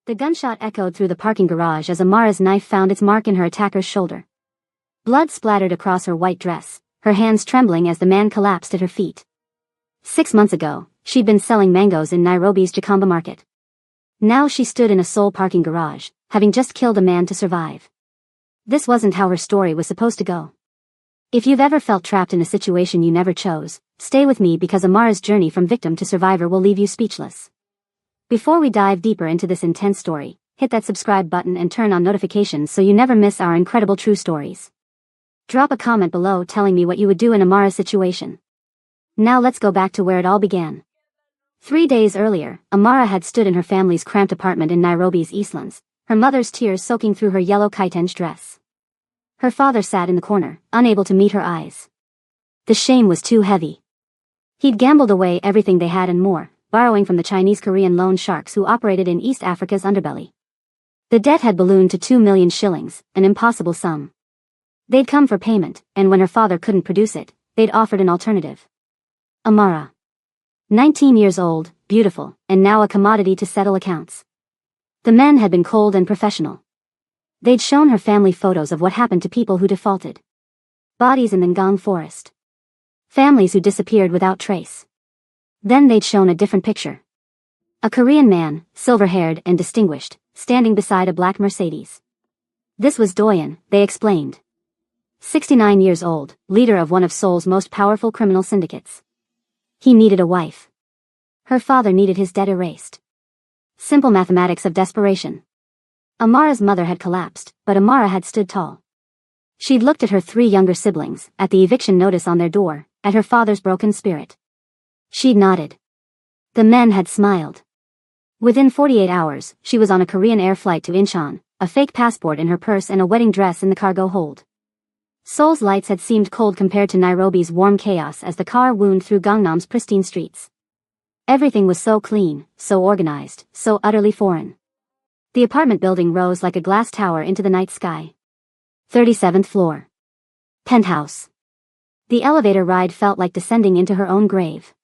The gunshot echoed through the parking garage as Amara's knife found its mark in her attacker's shoulder. Blood splattered across her white dress, her hands trembling as the man collapsed at her feet. 6 months ago, she'd been selling mangoes in Nairobi's Gikomba market. Now she stood in a sole parking garage, having just killed a man to survive. This wasn't how her story was supposed to go. If you've ever felt trapped in a situation you never chose, stay with me because Amara's journey from victim to survivor will leave you speechless. Before we dive deeper into this intense story, hit that subscribe button and turn on notifications so you never miss our incredible true stories. Drop a comment below telling me what you would do in Amara's situation. Now let's go back to where it all began. 3 days earlier, Amara had stood in her family's cramped apartment in Nairobi's Eastlands, her mother's tears soaking through her yellow kitenge dress. Her father sat in the corner, unable to meet her eyes. The shame was too heavy. He'd gambled away everything they had and more, borrowing from the Chinese-Korean loan sharks who operated in East Africa's underbelly. The debt had ballooned to 2 million shillings, an impossible sum. They'd come for payment, and when her father couldn't produce it, they'd offered an alternative. Amara. 19 years old, beautiful, and now a commodity to settle accounts. The men had been cold and professional. They'd shown her family photos of what happened to people who defaulted. Bodies in the Ngong forest. Families who disappeared without trace. Then they'd shown a different picture. A Korean man, silver-haired and distinguished, standing beside a black Mercedes. This was Doyen, they explained. 69 years old, leader of one of Seoul's most powerful criminal syndicates. He needed a wife. Her father needed his debt erased. Simple mathematics of desperation. Amara's mother had collapsed, but Amara had stood tall. She'd looked at her 3 younger siblings, at the eviction notice on their door, at her father's broken spirit. She'd nodded. The men had smiled. Within 48 hours, she was on a Korean Air flight to Incheon, a fake passport in her purse and a wedding dress in the cargo hold. Seoul's lights had seemed cold compared to Nairobi's warm chaos as the car wound through Gangnam's pristine streets. Everything was so clean, so organized, so utterly foreign. The apartment building rose like a glass tower into the night sky. 37th floor. Penthouse. The elevator ride felt like descending into her own grave.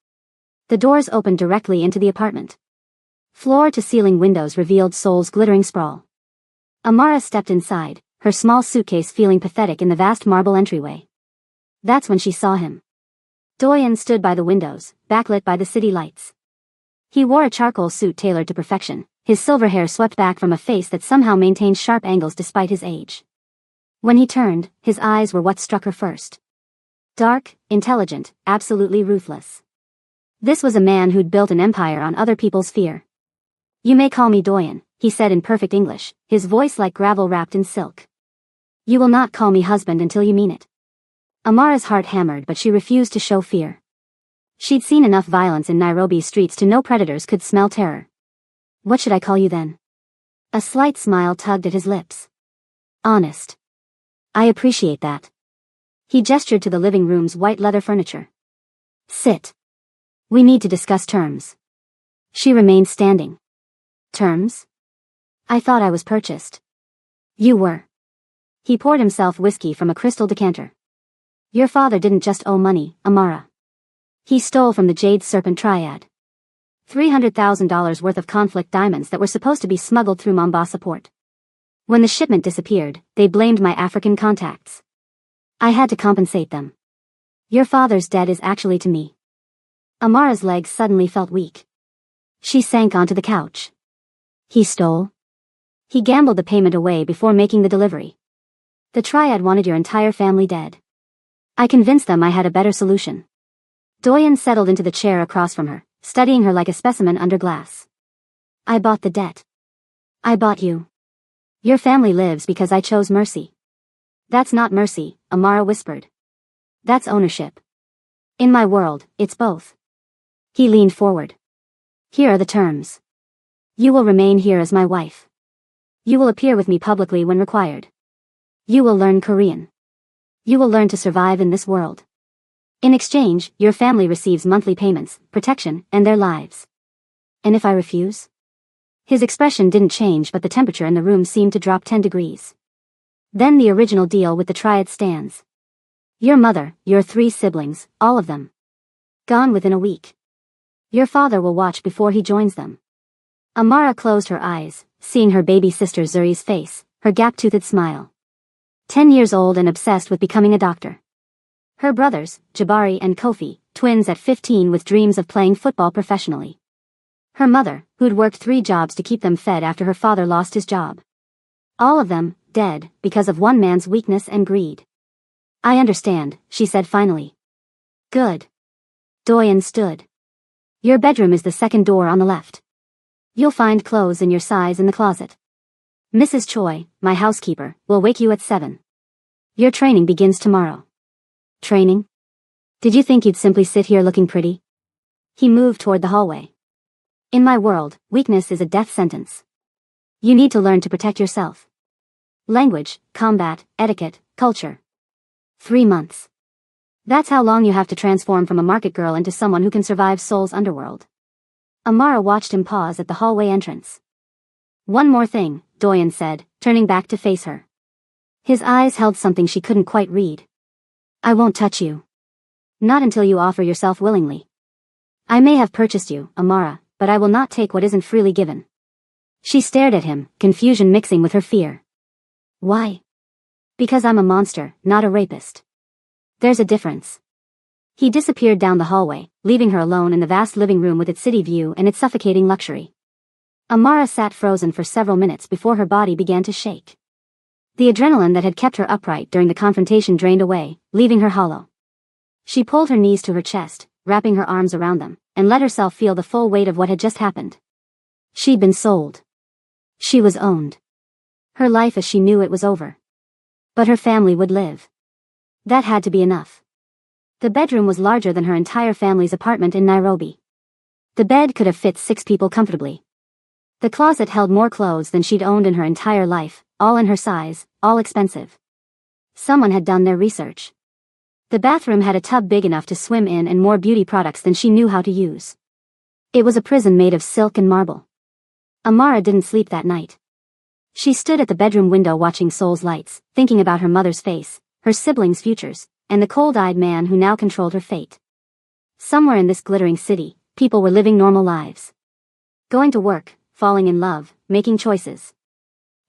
The doors opened directly into the apartment. Floor-to-ceiling windows revealed Seoul's glittering sprawl. Amara stepped inside, her small suitcase feeling pathetic in the vast marble entryway. That's when she saw him. Doyen stood by the windows, backlit by the city lights. He wore a charcoal suit tailored to perfection, his silver hair swept back from a face that somehow maintained sharp angles despite his age. When he turned, his eyes were what struck her first. Dark, intelligent, absolutely ruthless. This was a man who'd built an empire on other people's fear. "You may call me Doyen," he said in perfect English, his voice like gravel wrapped in silk. "You will not call me husband until you mean it." Amara's heart hammered, but she refused to show fear. She'd seen enough violence in Nairobi's streets to know predators could smell terror. "What should I call you then?" A slight smile tugged at his lips. "Honest." "I appreciate that." He gestured to the living room's white leather furniture. "Sit. We need to discuss terms." She remained standing. "Terms? I thought I was purchased." "You were." He poured himself whiskey from a crystal decanter. "Your father didn't just owe money, Amara. He stole from the Jade Serpent Triad. $300,000 worth of conflict diamonds that were supposed to be smuggled through Mombasa port. When the shipment disappeared, they blamed my African contacts. I had to compensate them. Your father's debt is actually to me." Amara's legs suddenly felt weak. She sank onto the couch. "He stole?" "He gambled the payment away before making the delivery. The Triad wanted your entire family dead. I convinced them I had a better solution." Doyen settled into the chair across from her, studying her like a specimen under glass. "I bought the debt. I bought you. Your family lives because I chose mercy." "That's not mercy," Amara whispered. "That's ownership. In my world, it's both." He leaned forward. "Here are the terms. You will remain here as my wife. You will appear with me publicly when required. You will learn Korean. You will learn to survive in this world. In exchange, your family receives monthly payments, protection, and their lives. And if I refuse?" His expression didn't change, but the temperature in the room seemed to drop 10 degrees. "Then the original deal with the Triad stands. Your mother, your 3 siblings, all of them. Gone within a week. Your father will watch before he joins them." Amara closed her eyes, seeing her baby sister Zuri's face, her gap-toothed smile. 10 years old and obsessed with becoming a doctor. Her brothers, Jabari and Kofi, twins at 15 with dreams of playing football professionally. Her mother, who'd worked 3 jobs to keep them fed after her father lost his job. All of them, dead, because of one man's weakness and greed. I understand, she said finally. Good. Doyen stood. Your bedroom is the second door on the left. You'll find clothes in your size in the closet. Mrs. Choi, my housekeeper, will wake you at 7. Your training begins tomorrow. Training? Did you think you'd simply sit here looking pretty? He moved toward the hallway. In my world, weakness is a death sentence. You need to learn to protect yourself. Language, combat, etiquette, culture. 3 months. That's how long you have to transform from a market girl into someone who can survive Seoul's underworld. Amara watched him pause at the hallway entrance. One more thing, Doyen said, turning back to face her. His eyes held something she couldn't quite read. I won't touch you. Not until you offer yourself willingly. I may have purchased you, Amara, but I will not take what isn't freely given. She stared at him, confusion mixing with her fear. Why? Because I'm a monster, not a rapist. There's a difference. He disappeared down the hallway, leaving her alone in the vast living room with its city view and its suffocating luxury. Amara sat frozen for several minutes before her body began to shake. The adrenaline that had kept her upright during the confrontation drained away, leaving her hollow. She pulled her knees to her chest, wrapping her arms around them, and let herself feel the full weight of what had just happened. She'd been sold. She was owned. Her life as she knew it was over. But her family would live. That had to be enough. The bedroom was larger than her entire family's apartment in Nairobi. The bed could have fit 6 people comfortably. The closet held more clothes than she'd owned in her entire life, all in her size, all expensive. Someone had done their research. The bathroom had a tub big enough to swim in and more beauty products than she knew how to use. It was a prison made of silk and marble. Amara didn't sleep that night. She stood at the bedroom window watching Seoul's lights, thinking about her mother's face, her siblings' futures, and the cold-eyed man who now controlled her fate. Somewhere in this glittering city, people were living normal lives. Going to work, falling in love, making choices.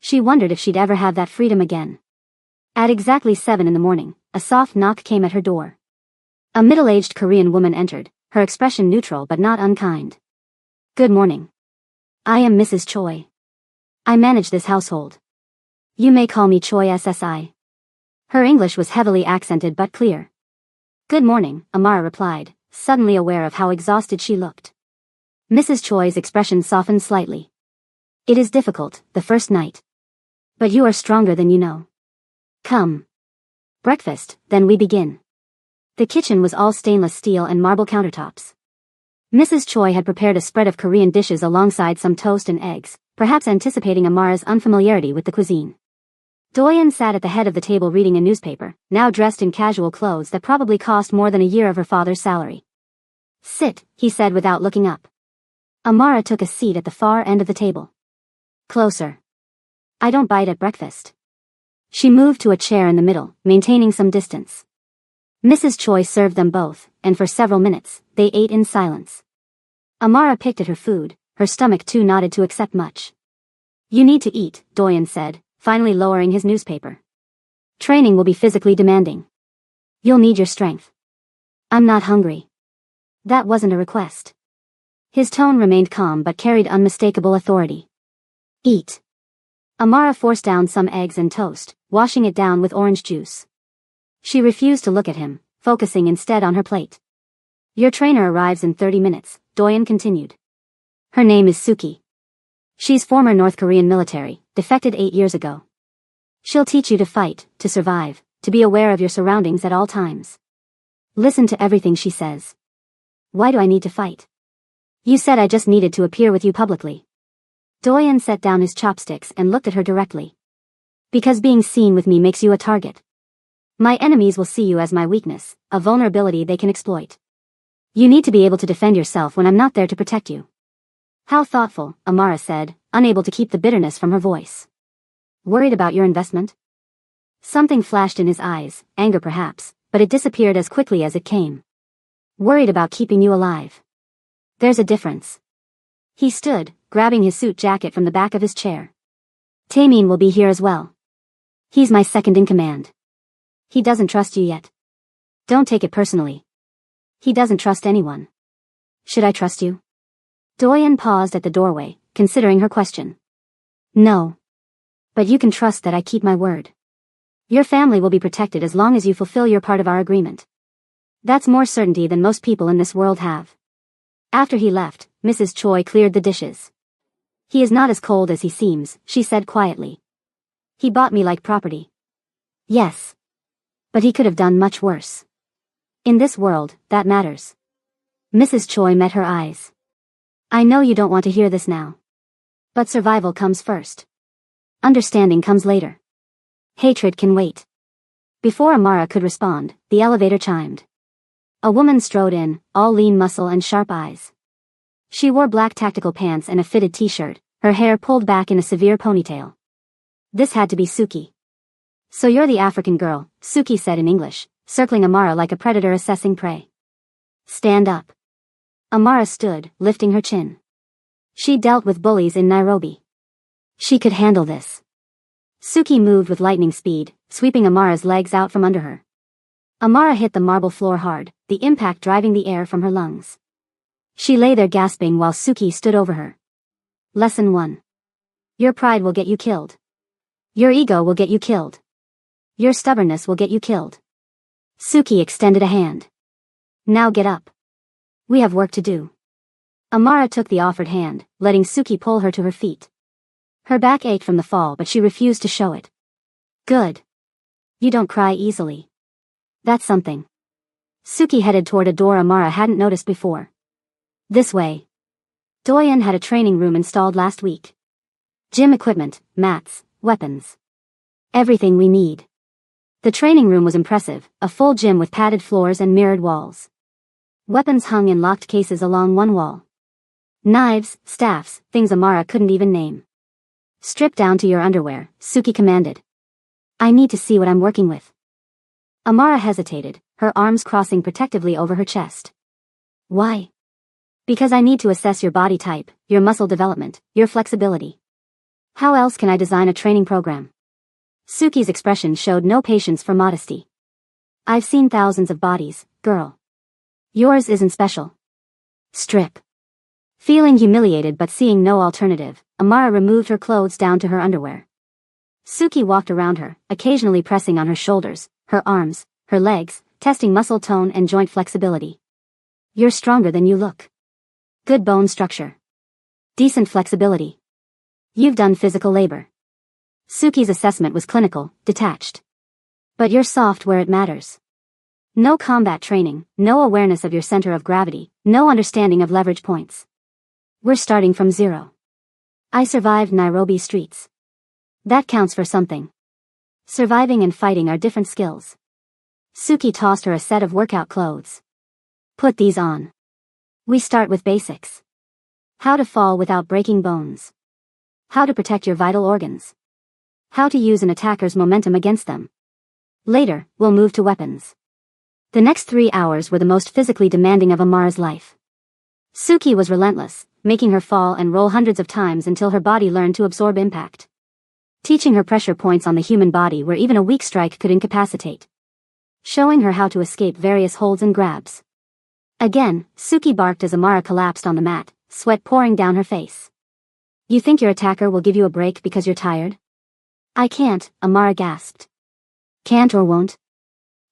She wondered if she'd ever have that freedom again. At exactly 7 in the morning, a soft knock came at her door. A middle-aged Korean woman entered, her expression neutral but not unkind. Good morning. I am Mrs. Choi. I manage this household. You may call me Choi SSI. Her English was heavily accented but clear. Good morning, Amara replied, suddenly aware of how exhausted she looked. Mrs. Choi's expression softened slightly. It is difficult, the first night. But you are stronger than you know. Come. Breakfast, then we begin. The kitchen was all stainless steel and marble countertops. Mrs. Choi had prepared a spread of Korean dishes alongside some toast and eggs, perhaps anticipating Amara's unfamiliarity with the cuisine. Doyen sat at the head of the table reading a newspaper, now dressed in casual clothes that probably cost more than a year of her father's salary. Sit, he said without looking up. Amara took a seat at the far end of the table. Closer. I don't bite at breakfast. She moved to a chair in the middle, maintaining some distance. Mrs. Choi served them both, and for several minutes, they ate in silence. Amara picked at her food, her stomach too knotted to accept much. You need to eat, Doyen said, finally lowering his newspaper. Training will be physically demanding. You'll need your strength. I'm not hungry. That wasn't a request. His tone remained calm but carried unmistakable authority. Eat. Amara forced down some eggs and toast, washing it down with orange juice. She refused to look at him, focusing instead on her plate. Your trainer arrives in 30 minutes, Doyen continued. Her name is Suki. She's former North Korean military, defected 8 years ago. She'll teach you to fight, to survive, to be aware of your surroundings at all times. Listen to everything she says. Why do I need to fight? You said I just needed to appear with you publicly. Doyen set down his chopsticks and looked at her directly. Because being seen with me makes you a target. My enemies will see you as my weakness, a vulnerability they can exploit. You need to be able to defend yourself when I'm not there to protect you. How thoughtful, Amara said, unable to keep the bitterness from her voice. Worried about your investment? Something flashed in his eyes, anger perhaps, but it disappeared as quickly as it came. Worried about keeping you alive. There's a difference. He stood, grabbing his suit jacket from the back of his chair. Taemin will be here as well. He's my second in command. He doesn't trust you yet. Don't take it personally. He doesn't trust anyone. Should I trust you? Doyen paused at the doorway, considering her question. No. But you can trust that I keep my word. Your family will be protected as long as you fulfill your part of our agreement. That's more certainty than most people in this world have. After he left, Mrs. Choi cleared the dishes. He is not as cold as he seems, she said quietly. He bought me like property. Yes. But he could have done much worse. In this world, that matters. Mrs. Choi met her eyes. I know you don't want to hear this now. But survival comes first. Understanding comes later. Hatred can wait. Before Amara could respond, the elevator chimed. A woman strode in, all lean muscle and sharp eyes. She wore black tactical pants and a fitted t-shirt, her hair pulled back in a severe ponytail. This had to be Suki. So you're the African girl, Suki said in English, circling Amara like a predator assessing prey. Stand up. Amara stood, lifting her chin. She dealt with bullies in Nairobi. She could handle this. Suki moved with lightning speed, sweeping Amara's legs out from under her. Amara hit the marble floor hard, the impact driving the air from her lungs. She lay there gasping while Suki stood over her. Lesson 1. Your pride will get you killed. Your ego will get you killed. Your stubbornness will get you killed. Suki extended a hand. Now get up. We have work to do. Amara took the offered hand, letting Suki pull her to her feet. Her back ached from the fall, but she refused to show it. Good. You don't cry easily. That's something. Suki headed toward a door Amara hadn't noticed before. This way. Doyen had a training room installed last week. Gym equipment, mats, weapons. Everything we need. The training room was impressive, a full gym with padded floors and mirrored walls. Weapons hung in locked cases along one wall. Knives, staffs, things Amara couldn't even name. Strip down to your underwear, Suki commanded. I need to see what I'm working with. Amara hesitated, her arms crossing protectively over her chest. Why? Because I need to assess your body type, your muscle development, your flexibility. How else can I design a training program? Suki's expression showed no patience for modesty. I've seen thousands of bodies, girl. Yours isn't special. Strip. Feeling humiliated but seeing no alternative, Amara removed her clothes down to her underwear. Suki walked around her, occasionally pressing on her shoulders, her arms, her legs, testing muscle tone and joint flexibility. You're stronger than you look. Good bone structure. Decent flexibility. You've done physical labor. Suki's assessment was clinical, detached. But you're soft where it matters. No combat training, no awareness of your center of gravity, no understanding of leverage points. We're starting from zero. I survived Nairobi streets. That counts for something. Surviving and fighting are different skills. Suki tossed her a set of workout clothes. Put these on. We start with basics. How to fall without breaking bones. How to protect your vital organs. How to use an attacker's momentum against them. Later, we'll move to weapons. The next 3 hours were the most physically demanding of Amara's life. Suki was relentless, making her fall and roll hundreds of times until her body learned to absorb impact. Teaching her pressure points on the human body where even a weak strike could incapacitate. Showing her how to escape various holds and grabs. Again, Suki barked as Amara collapsed on the mat, sweat pouring down her face. You think your attacker will give you a break because you're tired? I can't, Amara gasped. Can't or won't?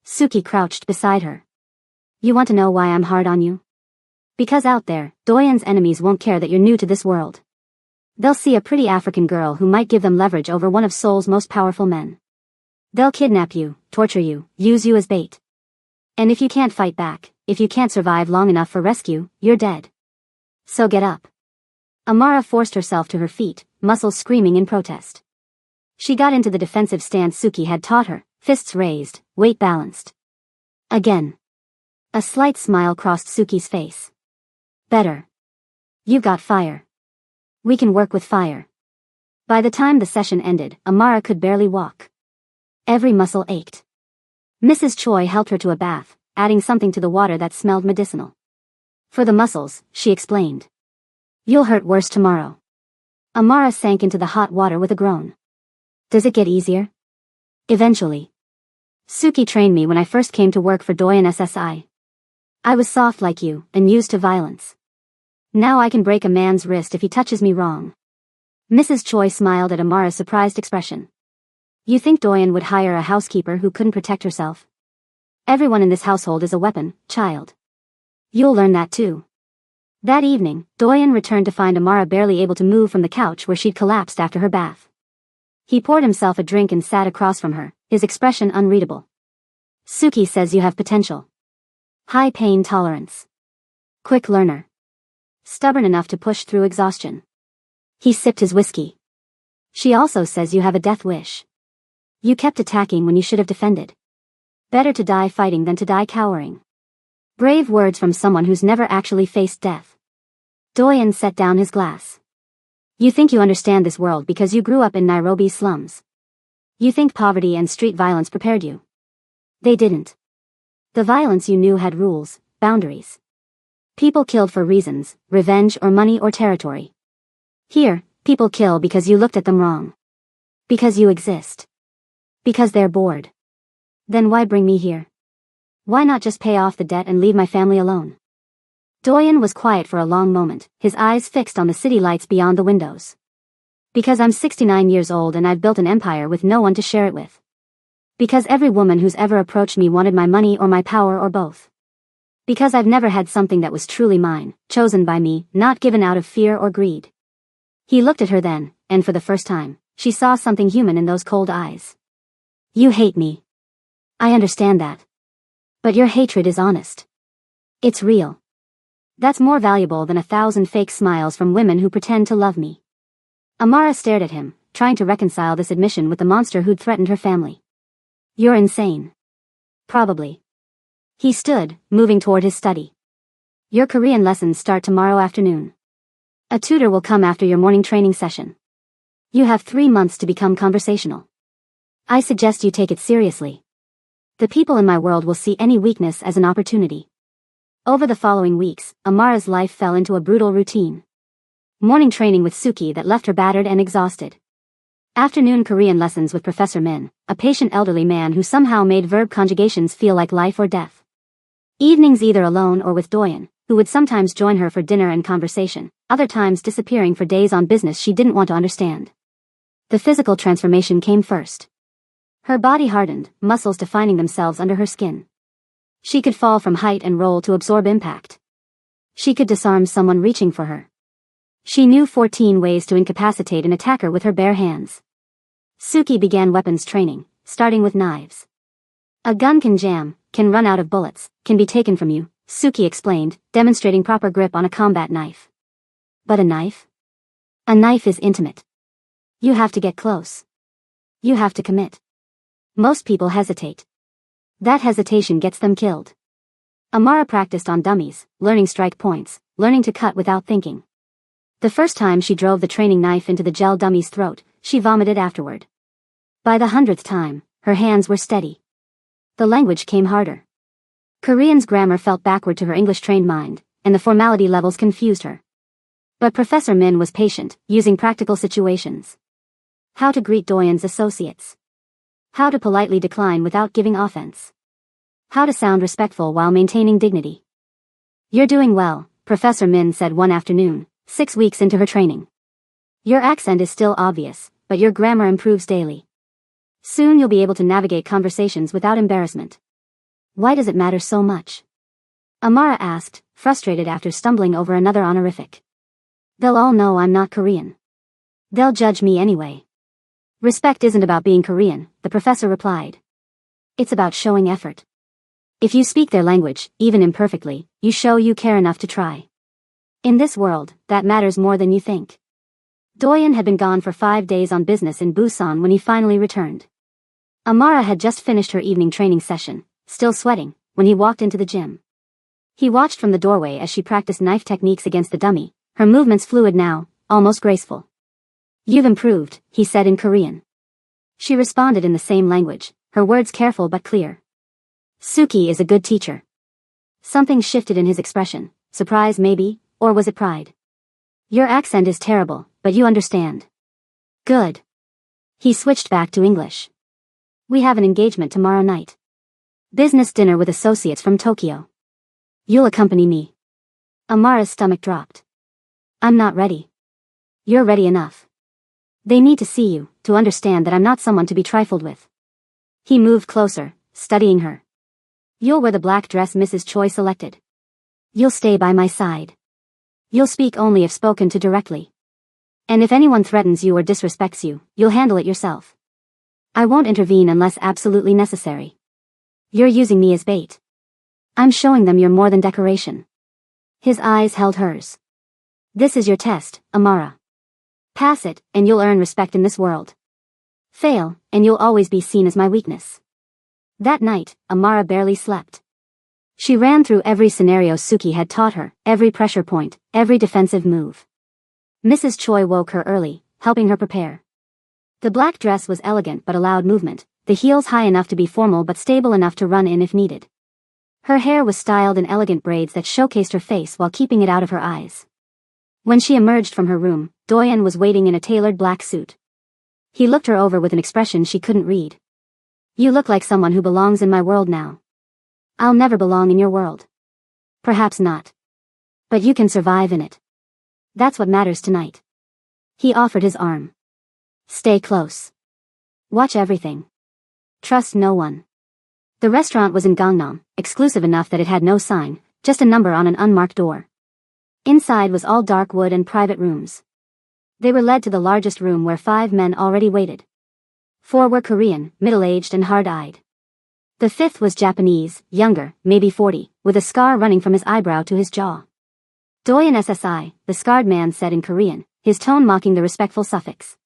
Suki crouched beside her. You want to know why I'm hard on you? Because out there, Doyen's enemies won't care that you're new to this world. They'll see a pretty African girl who might give them leverage over one of Seoul's most powerful men. They'll kidnap you, torture you, use you as bait. And if you can't fight back, if you can't survive long enough for rescue, you're dead. So get up. Amara forced herself to her feet, muscles screaming in protest. She got into the defensive stance Suki had taught her, fists raised, weight balanced. Again. A slight smile crossed Suki's face. Better. You've got fire. We can work with fire. By the time the session ended, Amara could barely walk. Every muscle ached. Mrs. Choi helped her to a bath, adding something to the water that smelled medicinal. For the muscles, she explained. You'll hurt worse tomorrow. Amara sank into the hot water with a groan. Does it get easier? Eventually. Suki trained me when I first came to work for Doyen SSI. I was soft like you, and used to violence. Now I can break a man's wrist if he touches me wrong. Mrs. Choi smiled at Amara's surprised expression. You think Doyen would hire a housekeeper who couldn't protect herself? Everyone in this household is a weapon, child. You'll learn that too. That evening, Doyen returned to find Amara barely able to move from the couch where she'd collapsed after her bath. He poured himself a drink and sat across from her, his expression unreadable. Suki says you have potential. High pain tolerance. Quick learner. Stubborn enough to push through exhaustion. He sipped his whiskey. She also says you have a death wish. You kept attacking when you should have defended. Better to die fighting than to die cowering. Brave words from someone who's never actually faced death. Doyen set down his glass. You think you understand this world because you grew up in Nairobi's slums. You think poverty and street violence prepared you. They didn't. The violence you knew had rules, boundaries. People killed for reasons, revenge or money or territory. Here, people kill because you looked at them wrong. Because you exist. Because they're bored. Then why bring me here? Why not just pay off the debt and leave my family alone? Doyen was quiet for a long moment, his eyes fixed on the city lights beyond the windows. Because I'm 69 years old and I've built an empire with no one to share it with. Because every woman who's ever approached me wanted my money or my power or both. Because I've never had something that was truly mine, chosen by me, not given out of fear or greed. He looked at her then, and for the first time, she saw something human in those cold eyes. You hate me. I understand that. But your hatred is honest. It's real. That's more valuable than 1,000 fake smiles from women who pretend to love me. Amara stared at him, trying to reconcile this admission with the monster who'd threatened her family. You're insane. Probably. He stood, moving toward his study. Your Korean lessons start tomorrow afternoon. A tutor will come after your morning training session. You have 3 months to become conversational. I suggest you take it seriously. The people in my world will see any weakness as an opportunity. Over the following weeks, Amara's life fell into a brutal routine. Morning training with Suki that left her battered and exhausted. Afternoon Korean lessons with Professor Min, a patient elderly man who somehow made verb conjugations feel like life or death. Evenings either alone or with Doyen, who would sometimes join her for dinner and conversation, other times disappearing for days on business she didn't want to understand. The physical transformation came first. Her body hardened, muscles defining themselves under her skin. She could fall from height and roll to absorb impact. She could disarm someone reaching for her. She knew 14 ways to incapacitate an attacker with her bare hands. Suki began weapons training, starting with knives. A gun can jam, can run out of bullets, can be taken from you, Suki explained, demonstrating proper grip on a combat knife. But a knife? A knife is intimate. You have to get close. You have to commit. Most people hesitate. That hesitation gets them killed. Amara practiced on dummies, learning strike points, learning to cut without thinking. The first time she drove the training knife into the gel dummy's throat, she vomited afterward. By the 100th time, her hands were steady. The language came harder. Korean's grammar felt backward to her English-trained mind, and the formality levels confused her. But Professor Min was patient, using practical situations. How to greet Doyen's associates. How to politely decline without giving offense. How to sound respectful while maintaining dignity. You're doing well, Professor Min said one afternoon, 6 weeks into her training. Your accent is still obvious, but your grammar improves daily. Soon you'll be able to navigate conversations without embarrassment. Why does it matter so much? Amara asked, frustrated after stumbling over another honorific. They'll all know I'm not Korean. They'll judge me anyway. Respect isn't about being Korean, the professor replied. It's about showing effort. If you speak their language, even imperfectly, you show you care enough to try. In this world, that matters more than you think. Doyen had been gone for 5 days on business in Busan when he finally returned. Amara had just finished her evening training session, still sweating, when he walked into the gym. He watched from the doorway as she practiced knife techniques against the dummy, her movements fluid now, almost graceful. You've improved, he said in Korean. She responded in the same language, her words careful but clear. Suki is a good teacher. Something shifted in his expression, surprise maybe, or was it pride? Your accent is terrible, but you understand. Good. He switched back to English. We have an engagement tomorrow night. Business dinner with associates from Tokyo. You'll accompany me. Amara's stomach dropped. I'm not ready. You're ready enough. They need to see you, to understand that I'm not someone to be trifled with. He moved closer, studying her. You'll wear the black dress Mrs. Choi selected. You'll stay by my side. You'll speak only if spoken to directly. And if anyone threatens you or disrespects you, you'll handle it yourself. I won't intervene unless absolutely necessary. You're using me as bait. I'm showing them you're more than decoration. His eyes held hers. This is your test, Amara. Pass it, and you'll earn respect in this world. Fail, and you'll always be seen as my weakness. That night, Amara barely slept. She ran through every scenario Suki had taught her, every pressure point, every defensive move. Mrs. Choi woke her early, helping her prepare. The black dress was elegant but allowed movement, the heels high enough to be formal but stable enough to run in if needed. Her hair was styled in elegant braids that showcased her face while keeping it out of her eyes. When she emerged from her room, Doyen was waiting in a tailored black suit. He looked her over with an expression she couldn't read. You look like someone who belongs in my world now. I'll never belong in your world. Perhaps not. But you can survive in it. That's what matters tonight. He offered his arm. Stay close. Watch everything. Trust no one. The restaurant was in Gangnam, exclusive enough that it had no sign, just a number on an unmarked door. Inside was all dark wood and private rooms. They were led to the largest room where 5 men already waited. 4 were Korean, middle-aged and hard-eyed. The 5th was Japanese, younger, maybe 40, with a scar running from his eyebrow to his jaw. Doyen SSI, the scarred man said in Korean, his tone mocking the respectful suffix.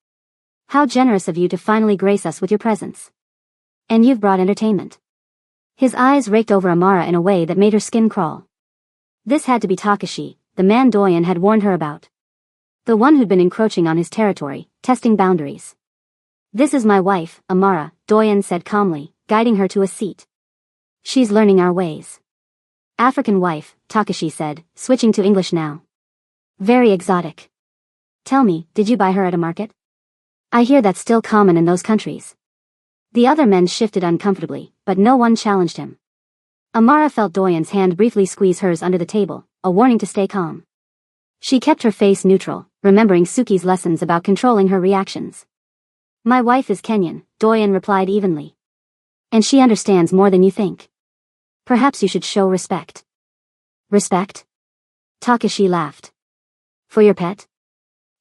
How generous of you to finally grace us with your presence. And you've brought entertainment. His eyes raked over Amara in a way that made her skin crawl. This had to be Takashi, the man Doyen had warned her about. The one who'd been encroaching on his territory, testing boundaries. This is my wife, Amara, Doyen said calmly, guiding her to a seat. She's learning our ways. African wife, Takashi said, switching to English now. Very exotic. Tell me, did you buy her at a market? I hear that's still common in those countries. The other men shifted uncomfortably, but no one challenged him. Amara felt Doyen's hand briefly squeeze hers under the table, a warning to stay calm. She kept her face neutral, remembering Suki's lessons about controlling her reactions. My wife is Kenyan, Doyen replied evenly. And she understands more than you think. Perhaps you should show respect. Respect? Takashi laughed. For your pet?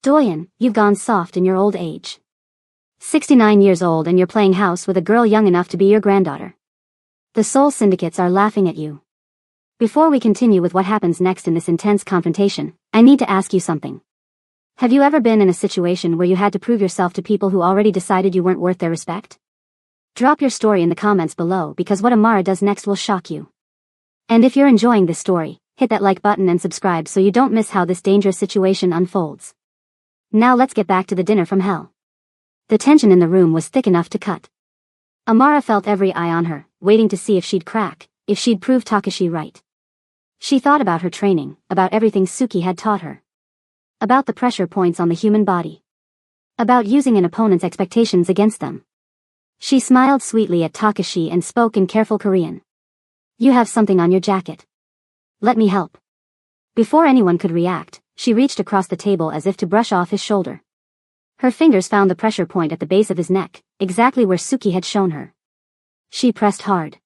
Doyen, you've gone soft in your old age. 69 years old and you're playing house with a girl young enough to be your granddaughter. The Seoul syndicates are laughing at you. Before we continue with what happens next in this intense confrontation, I need to ask you something. Have you ever been in a situation where you had to prove yourself to people who already decided you weren't worth their respect? Drop your story in the comments below because what Amara does next will shock you. And if you're enjoying this story, hit that like button and subscribe so you don't miss how this dangerous situation unfolds. Now let's get back to the dinner from hell. The tension in the room was thick enough to cut. Amara felt every eye on her, waiting to see if she'd crack, if she'd prove Takashi right. She thought about her training, about everything Suki had taught her. About the pressure points on the human body. About using an opponent's expectations against them. She smiled sweetly at Takashi and spoke in careful Korean. You have something on your jacket. Let me help. Before anyone could react, she reached across the table as if to brush off his shoulder. Her fingers found the pressure point at the base of his neck, exactly where Suki had shown her. She pressed hard.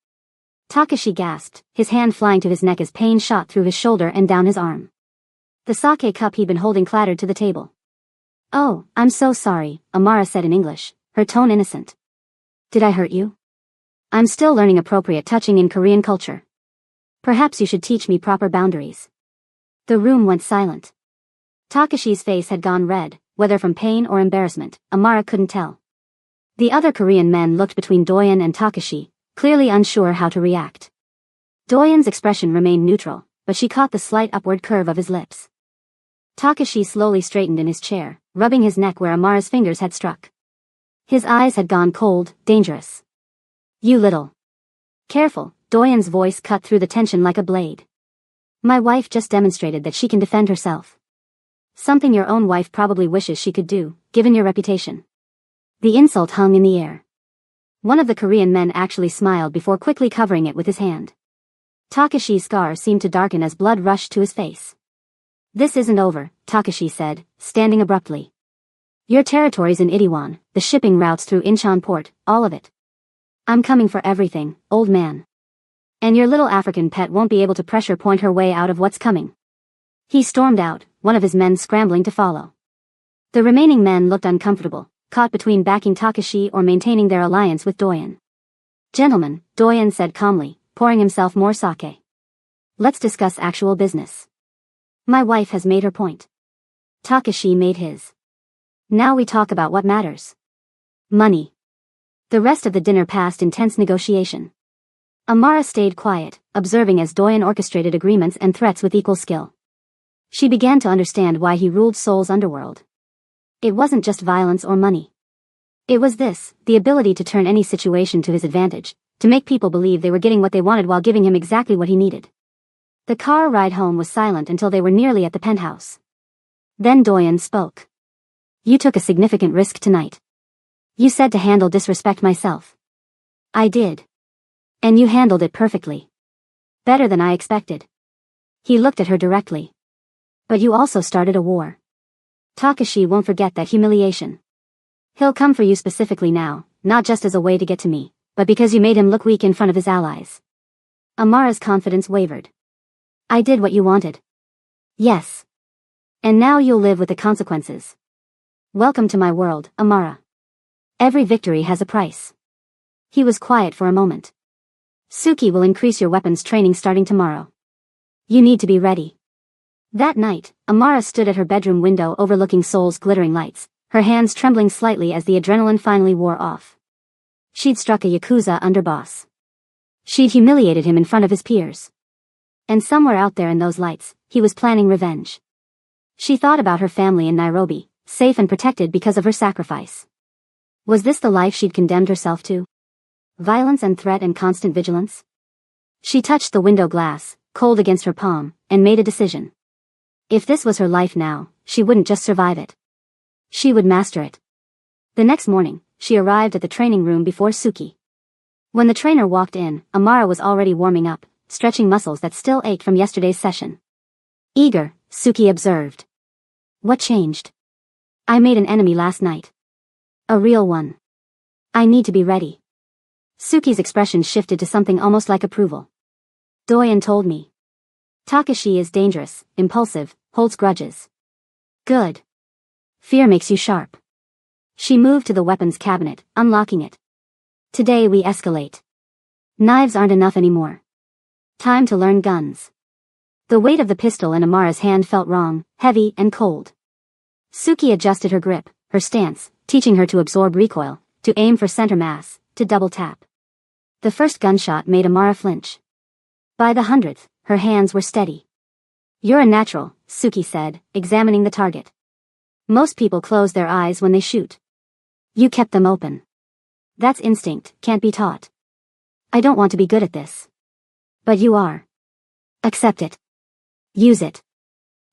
Takashi gasped, his hand flying to his neck as pain shot through his shoulder and down his arm. The sake cup he'd been holding clattered to the table. Oh, I'm so sorry, Amara said in English, her tone innocent. Did I hurt you? I'm still learning appropriate touching in Korean culture. Perhaps you should teach me proper boundaries. The room went silent. Takashi's face had gone red, whether from pain or embarrassment, Amara couldn't tell. The other Korean men looked between Doyen and Takashi, clearly unsure how to react. Doyen's expression remained neutral, but she caught the slight upward curve of his lips. Takashi slowly straightened in his chair, rubbing his neck where Amara's fingers had struck. His eyes had gone cold, dangerous. You little. Careful, Doyen's voice cut through the tension like a blade. My wife just demonstrated that she can defend herself. Something your own wife probably wishes she could do, given your reputation. The insult hung in the air. One of the Korean men actually smiled before quickly covering it with his hand. Takashi's scar seemed to darken as blood rushed to his face. This isn't over, Takashi said, standing abruptly. Your territory's in Itaewon, the shipping routes through Incheon port, all of it. I'm coming for everything, old man. And your little African pet won't be able to pressure point her way out of what's coming. He stormed out, one of his men scrambling to follow. The remaining men looked uncomfortable, caught between backing Takashi or maintaining their alliance with Doyen. Gentlemen, Doyen said calmly, pouring himself more sake. Let's discuss actual business. My wife has made her point. Takashi made his. Now we talk about what matters. Money. The rest of the dinner passed in tense negotiation. Amara stayed quiet, observing as Doyen orchestrated agreements and threats with equal skill. She began to understand why he ruled Seoul's underworld. It wasn't just violence or money. It was this, the ability to turn any situation to his advantage, to make people believe they were getting what they wanted while giving him exactly what he needed. The car ride home was silent until they were nearly at the penthouse. Then Doyen spoke. You took a significant risk tonight. You said to handle disrespect myself. I did. And you handled it perfectly. Better than I expected. He looked at her directly. But you also started a war. Takashi won't forget that humiliation. He'll come for you specifically now, not just as a way to get to me, but because you made him look weak in front of his allies. Amara's confidence wavered. I did what you wanted. Yes. And now you'll live with the consequences. Welcome to my world, Amara. Every victory has a price. He was quiet for a moment. Suki will increase your weapons training starting tomorrow. You need to be ready. That night, Amara stood at her bedroom window overlooking Seoul's glittering lights, her hands trembling slightly as the adrenaline finally wore off. She'd struck a Yakuza underboss. She'd humiliated him in front of his peers. And somewhere out there in those lights, he was planning revenge. She thought about her family in Nairobi, safe and protected because of her sacrifice. Was this the life she'd condemned herself to? Violence and threat and constant vigilance? She touched the window glass, cold against her palm, and made a decision. If this was her life now, she wouldn't just survive it. She would master it. The next morning, she arrived at the training room before Suki. When the trainer walked in, Amara was already warming up, stretching muscles that still ached from yesterday's session. Eager, Suki observed. What changed? I made an enemy last night. A real one. I need to be ready. Suki's expression shifted to something almost like approval. Doyen told me. Takashi is dangerous, impulsive, holds grudges. Good. Fear makes you sharp. She moved to the weapons cabinet, unlocking it. Today we escalate. Knives aren't enough anymore. Time to learn guns. The weight of the pistol in Amara's hand felt wrong, heavy and cold. Suki adjusted her grip, her stance, teaching her to absorb recoil, to aim for center mass, to double tap. The first gunshot made Amara flinch. By the 100th, her hands were steady. You're a natural, Suki said, examining the target. Most people close their eyes when they shoot. You kept them open. That's instinct, can't be taught. I don't want to be good at this. But you are. Accept it. Use it.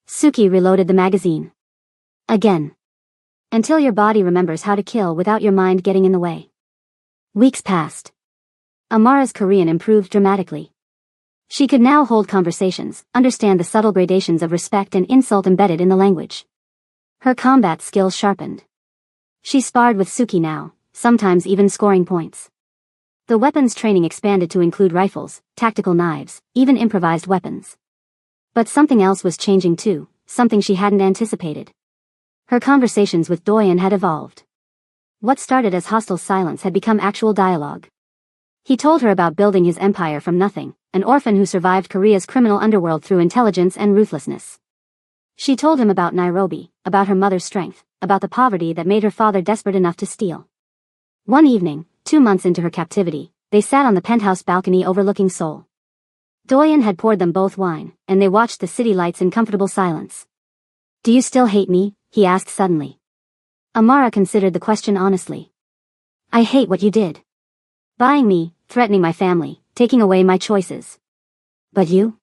Suki reloaded the magazine. Again. Until your body remembers how to kill without your mind getting in the way. Weeks passed. Amara's Korean improved dramatically. She could now hold conversations, understand the subtle gradations of respect and insult embedded in the language. Her combat skills sharpened. She sparred with Suki now, sometimes even scoring points. The weapons training expanded to include rifles, tactical knives, even improvised weapons. But something else was changing too, something she hadn't anticipated. Her conversations with Doyen had evolved. What started as hostile silence had become actual dialogue. He told her about building his empire from nothing, an orphan who survived Korea's criminal underworld through intelligence and ruthlessness. She told him about Nairobi, about her mother's strength, about the poverty that made her father desperate enough to steal. One evening, 2 months into her captivity, they sat on the penthouse balcony overlooking Seoul. Doyen had poured them both wine, and they watched the city lights in comfortable silence. Do you still hate me? He asked suddenly. Amara considered the question honestly. I hate what you did. Buying me, threatening my family, taking away my choices. But you?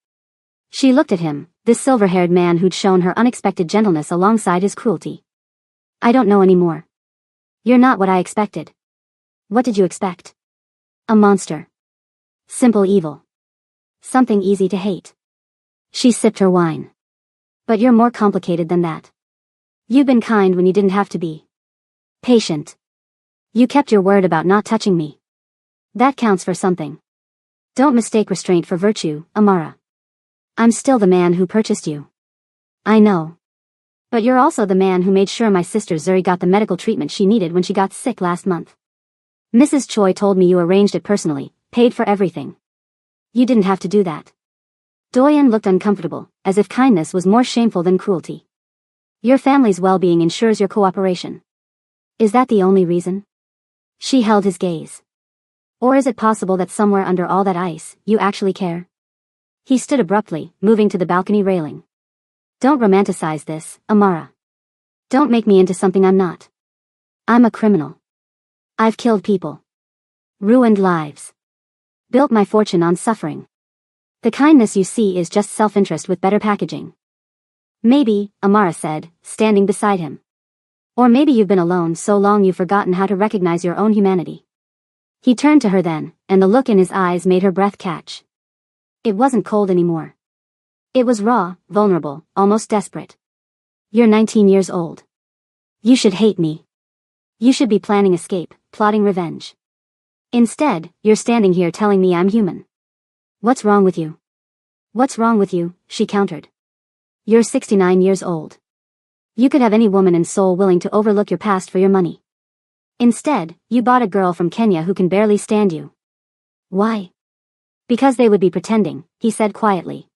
She looked at him, This silver-haired man who'd shown her unexpected gentleness alongside his cruelty. I don't know anymore. You're not what I expected. What did you expect? A monster. Simple evil. Something easy to hate. She sipped her wine. But you're more complicated than that. You've been kind when you didn't have to be. Patient. You kept your word about not touching me. That counts for something. Don't mistake restraint for virtue, Amara. I'm still the man who purchased you. I know. But you're also the man who made sure my sister Zuri got the medical treatment she needed when she got sick last month. Mrs. Choi told me you arranged it personally, paid for everything. You didn't have to do that. Doyen looked uncomfortable, as if kindness was more shameful than cruelty. Your family's well-being ensures your cooperation. Is that the only reason? She held his gaze. Or is it possible that somewhere under all that ice, you actually care? He stood abruptly, moving to the balcony railing. Don't romanticize this, Amara. Don't make me into something I'm not. I'm a criminal. I've killed people. Ruined lives. Built my fortune on suffering. The kindness you see is just self-interest with better packaging. Maybe, Amara said, standing beside him. Or maybe you've been alone so long you've forgotten how to recognize your own humanity. He turned to her then, and the look in his eyes made her breath catch. It wasn't cold anymore. It was raw, vulnerable, almost desperate. You're 19 years old. You should hate me. You should be planning escape, plotting revenge. Instead, you're standing here telling me I'm human. What's wrong with you? What's wrong with you? She countered. You're 69 years old. You could have any woman in Seoul willing to overlook your past for your money. Instead, you bought a girl from Kenya who can barely stand you. Why? Because they would be pretending, he said quietly.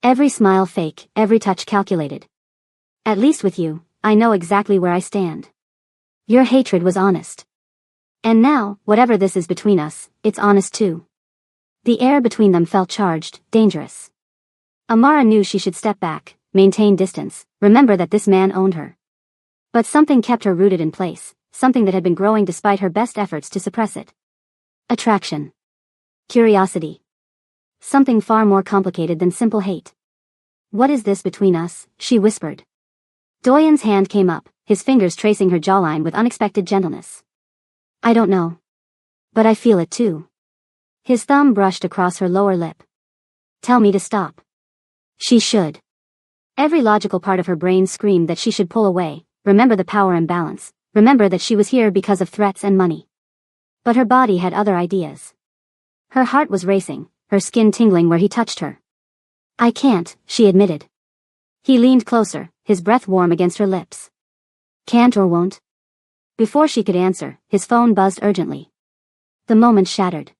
Every smile fake, every touch calculated. At least with you, I know exactly where I stand. Your hatred was honest. And now, whatever this is between us, it's honest too. The air between them felt charged, dangerous. Amara knew she should step back, maintain distance, remember that this man owned her. But something kept her rooted in place, something that had been growing despite her best efforts to suppress it. Attraction. Curiosity. Something far more complicated than simple hate. What is this between us? She whispered. Doyen's hand came up, his fingers tracing her jawline with unexpected gentleness. I don't know. But I feel it too. His thumb brushed across her lower lip. Tell me to stop. She should. Every logical part of her brain screamed that she should pull away, remember the power imbalance, remember that she was here because of threats and money. But her body had other ideas. Her heart was racing, her skin tingling where he touched her. I can't, she admitted. He leaned closer, his breath warm against her lips. Can't or won't? Before she could answer, his phone buzzed urgently. The moment shattered.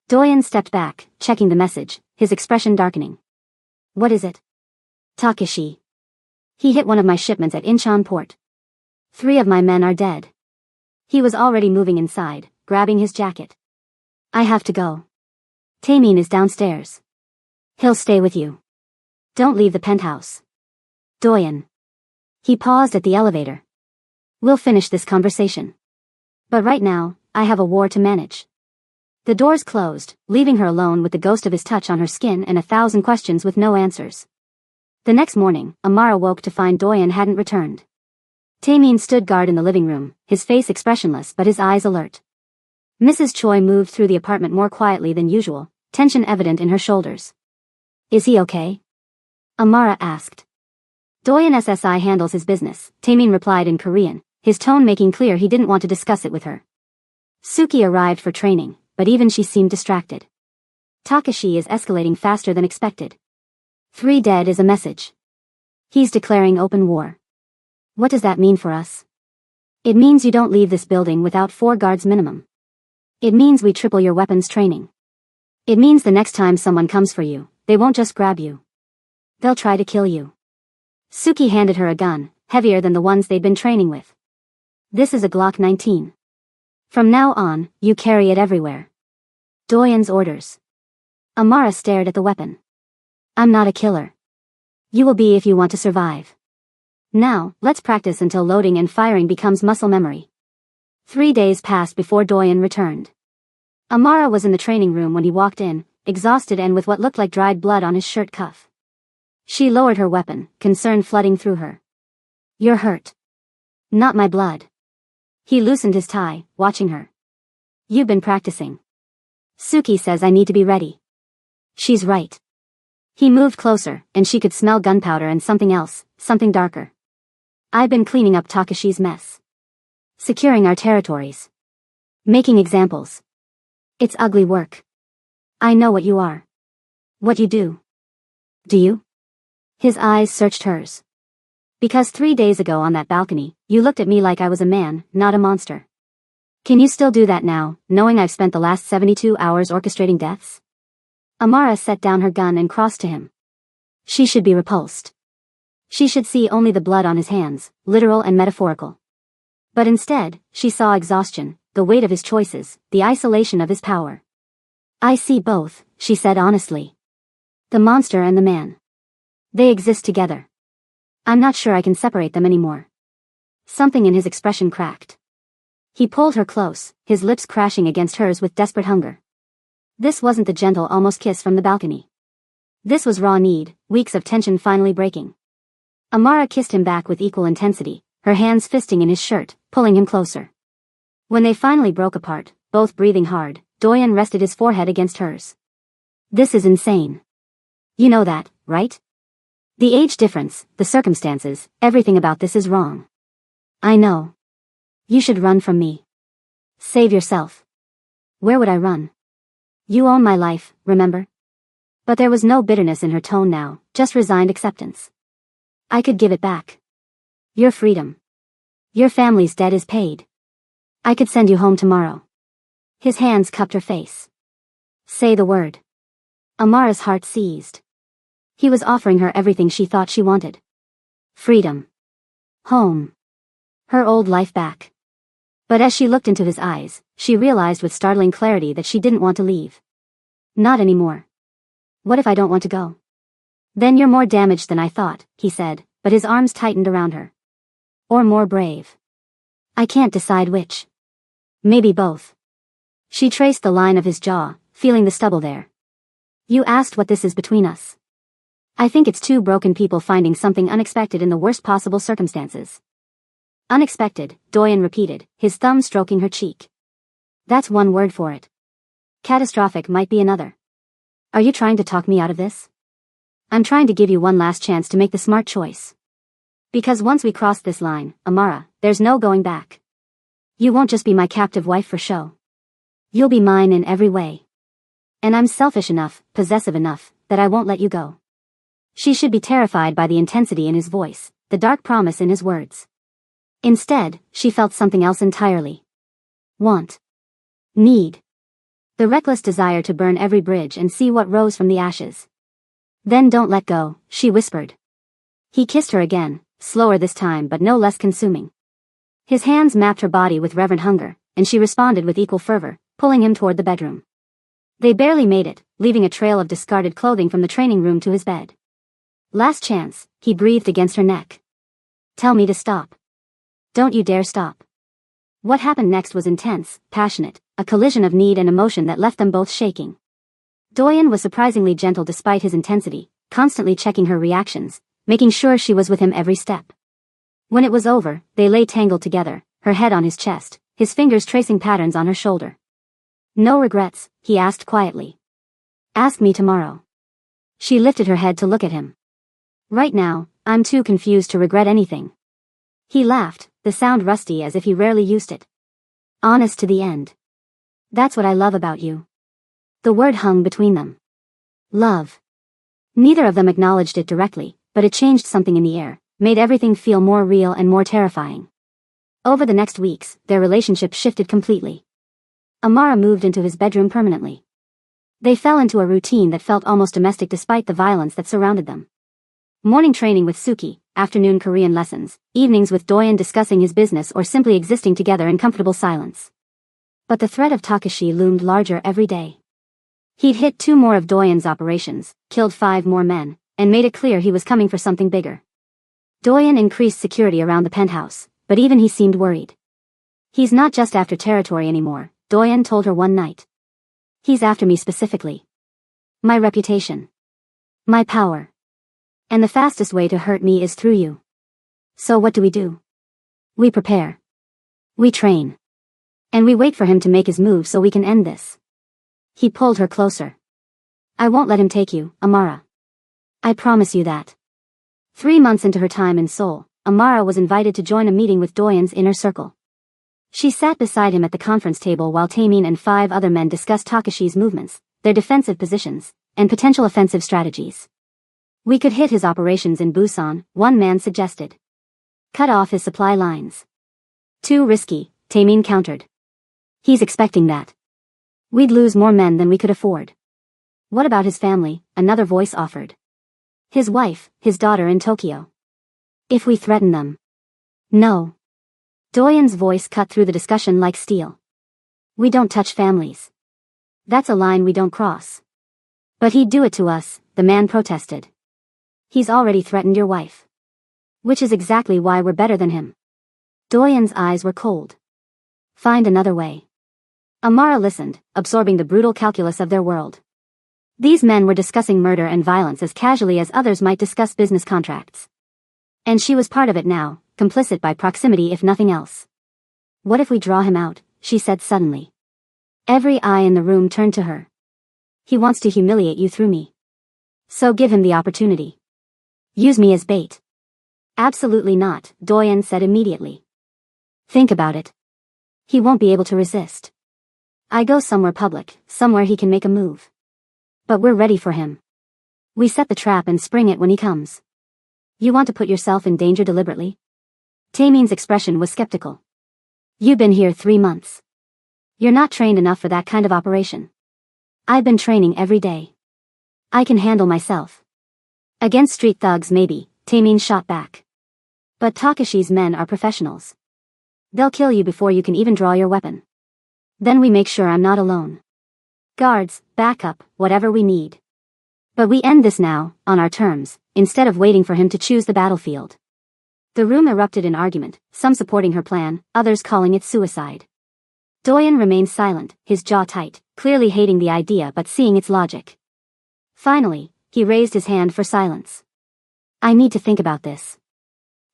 Doyen stepped back, checking the message, his expression darkening. What is it? Takeshi. He hit one of my shipments at Incheon port. 3 of my men are dead. He was already moving inside, grabbing his jacket. I have to go. Taemin is downstairs. He'll stay with you. Don't leave the penthouse. Doyen. He paused at the elevator. We'll finish this conversation. But right now, I have a war to manage. The doors closed, leaving her alone with the ghost of his touch on her skin and 1,000 questions with no answers. The next morning, Amara woke to find Doyen hadn't returned. Taemin stood guard in the living room, his face expressionless but his eyes alert. Mrs. Choi moved through the apartment more quietly than usual, tension evident in her shoulders. Is he okay? Amara asked. Doyen SSI handles his business, Taemin replied in Korean, his tone making clear he didn't want to discuss it with her. Suki arrived for training, but even she seemed distracted. Takeshi is escalating faster than expected. 3 dead is a message. He's declaring open war. What does that mean for us? It means you don't leave this building without 4 guards minimum. It means we triple your weapons training. It means the next time someone comes for you, they won't just grab you. They'll try to kill you. Suki handed her a gun, heavier than the ones they'd been training with. This is a Glock 19. From now on, you carry it everywhere. Doyen's orders. Amara stared at the weapon. I'm not a killer. You will be if you want to survive. Now, let's practice until loading and firing becomes muscle memory. 3 days passed before Doyen returned. Amara was in the training room when he walked in, exhausted and with what looked like dried blood on his shirt cuff. She lowered her weapon, concern flooding through her. You're hurt. Not my blood. He loosened his tie, watching her. You've been practicing. Suki says I need to be ready. She's right. He moved closer, and she could smell gunpowder and something else, something darker. I've been cleaning up Takashi's mess. Securing our territories. Making examples. It's ugly work. I know what you are. What you do. Do you? His eyes searched hers. Because 3 days ago on that balcony, you looked at me like I was a man, not a monster. Can you still do that now, knowing I've spent the last 72 hours orchestrating deaths? Amara set down her gun and crossed to him. She should be repulsed. She should see only the blood on his hands, literal and metaphorical. But instead, she saw exhaustion, the weight of his choices, the isolation of his power. I see both, she said honestly. The monster and the man. They exist together. I'm not sure I can separate them anymore. Something in his expression cracked. He pulled her close, his lips crashing against hers with desperate hunger. This wasn't the gentle almost kiss from the balcony. This was raw need, weeks of tension finally breaking. Amara kissed him back with equal intensity, her hands fisting in his shirt, pulling him closer. When they finally broke apart, both breathing hard, Doyen rested his forehead against hers. This is insane. You know that, right? The age difference, the circumstances, everything about this is wrong. I know. You should run from me. Save yourself. Where would I run? You own my life, remember? But there was no bitterness in her tone now, just resigned acceptance. I could give it back. Your freedom. Your family's debt is paid. I could send you home tomorrow. His hands cupped her face. Say the word. Amara's heart seized. He was offering her everything she thought she wanted. Freedom. Home. Her old life back. But as she looked into his eyes, she realized with startling clarity that she didn't want to leave. Not anymore. What if I don't want to go? Then you're more damaged than I thought, he said, but his arms tightened around her. Or more brave. I can't decide which. Maybe both. She traced the line of his jaw, feeling the stubble there. You asked what this is between us. I think it's two broken people finding something unexpected in the worst possible circumstances. Unexpected, Doyen repeated, his thumb stroking her cheek. That's one word for it. Catastrophic might be another. Are you trying to talk me out of this? I'm trying to give you one last chance to make the smart choice. Because once we cross this line, Amara, there's no going back. You won't just be my captive wife for show. You'll be mine in every way. And I'm selfish enough, possessive enough, that I won't let you go. She should be terrified by the intensity in his voice, the dark promise in his words. Instead, she felt something else entirely. Want. Need. The reckless desire to burn every bridge and see what rose from the ashes. Then don't let go, she whispered. He kissed her again, slower this time but no less consuming. His hands mapped her body with reverent hunger, and she responded with equal fervor, pulling him toward the bedroom. They barely made it, leaving a trail of discarded clothing from the training room to his bed. Last chance, he breathed against her neck. Tell me to stop. Don't you dare stop. What happened next was intense, passionate, a collision of need and emotion that left them both shaking. Doyen was surprisingly gentle despite his intensity, constantly checking her reactions, making sure she was with him every step. When it was over, they lay tangled together, her head on his chest, his fingers tracing patterns on her shoulder. No regrets, he asked quietly. Ask me tomorrow. She lifted her head to look at him. Right now, I'm too confused to regret anything. He laughed, the sound rusty as if he rarely used it. Honest to the end. That's what I love about you. The word hung between them. Love. Neither of them acknowledged it directly, but it changed something in the air, made everything feel more real and more terrifying. Over the next weeks, their relationship shifted completely. Amara moved into his bedroom permanently. They fell into a routine that felt almost domestic despite the violence that surrounded them. Morning training with Suki, afternoon Korean lessons, evenings with Doyen discussing his business or simply existing together in comfortable silence. But the threat of Takashi loomed larger every day. He'd hit 2 more of Doyen's operations, killed 5 more men, and made it clear he was coming for something bigger. Doyen increased security around the penthouse, but even he seemed worried. He's not just after territory anymore, Doyen told her one night. He's after me specifically. My reputation. My power. And the fastest way to hurt me is through you. So what do? We prepare. We train. And we wait for him to make his move so we can end this. He pulled her closer. I won't let him take you, Amara. I promise you that. 3 months into her time in Seoul, Amara was invited to join a meeting with Doyen's inner circle. She sat beside him at the conference table while Taemin and 5 other men discussed Takashi's movements, their defensive positions, and potential offensive strategies. We could hit his operations in Busan, one man suggested. Cut off his supply lines. Too risky, Taemin countered. He's expecting that. We'd lose more men than we could afford. What about his family? Another voice offered. His wife, his daughter in Tokyo. If we threaten them. No. Doyen's voice cut through the discussion like steel. We don't touch families. That's a line we don't cross. But he'd do it to us, the man protested. He's already threatened your wife. Which is exactly why we're better than him. Doyen's eyes were cold. Find another way. Amara listened, absorbing the brutal calculus of their world. These men were discussing murder and violence as casually as others might discuss business contracts. And she was part of it now, complicit by proximity if nothing else. What if we draw him out? She said suddenly. Every eye in the room turned to her. He wants to humiliate you through me. So give him the opportunity. Use me as bait. Absolutely not, Doyen said immediately. Think about it. He won't be able to resist. I go somewhere public, somewhere he can make a move. But we're ready for him. We set the trap and spring it when he comes. You want to put yourself in danger deliberately? Taemin's expression was skeptical. You've been here 3 months. You're not trained enough for that kind of operation. I've been training every day. I can handle myself. Against street thugs maybe, Taemin shot back. But Takashi's men are professionals. They'll kill you before you can even draw your weapon. Then we make sure I'm not alone. Guards, backup, whatever we need. But we end this now, on our terms, instead of waiting for him to choose the battlefield. The room erupted in argument, some supporting her plan, others calling it suicide. Doyen remained silent, his jaw tight, clearly hating the idea but seeing its logic. Finally, he raised his hand for silence. I need to think about this.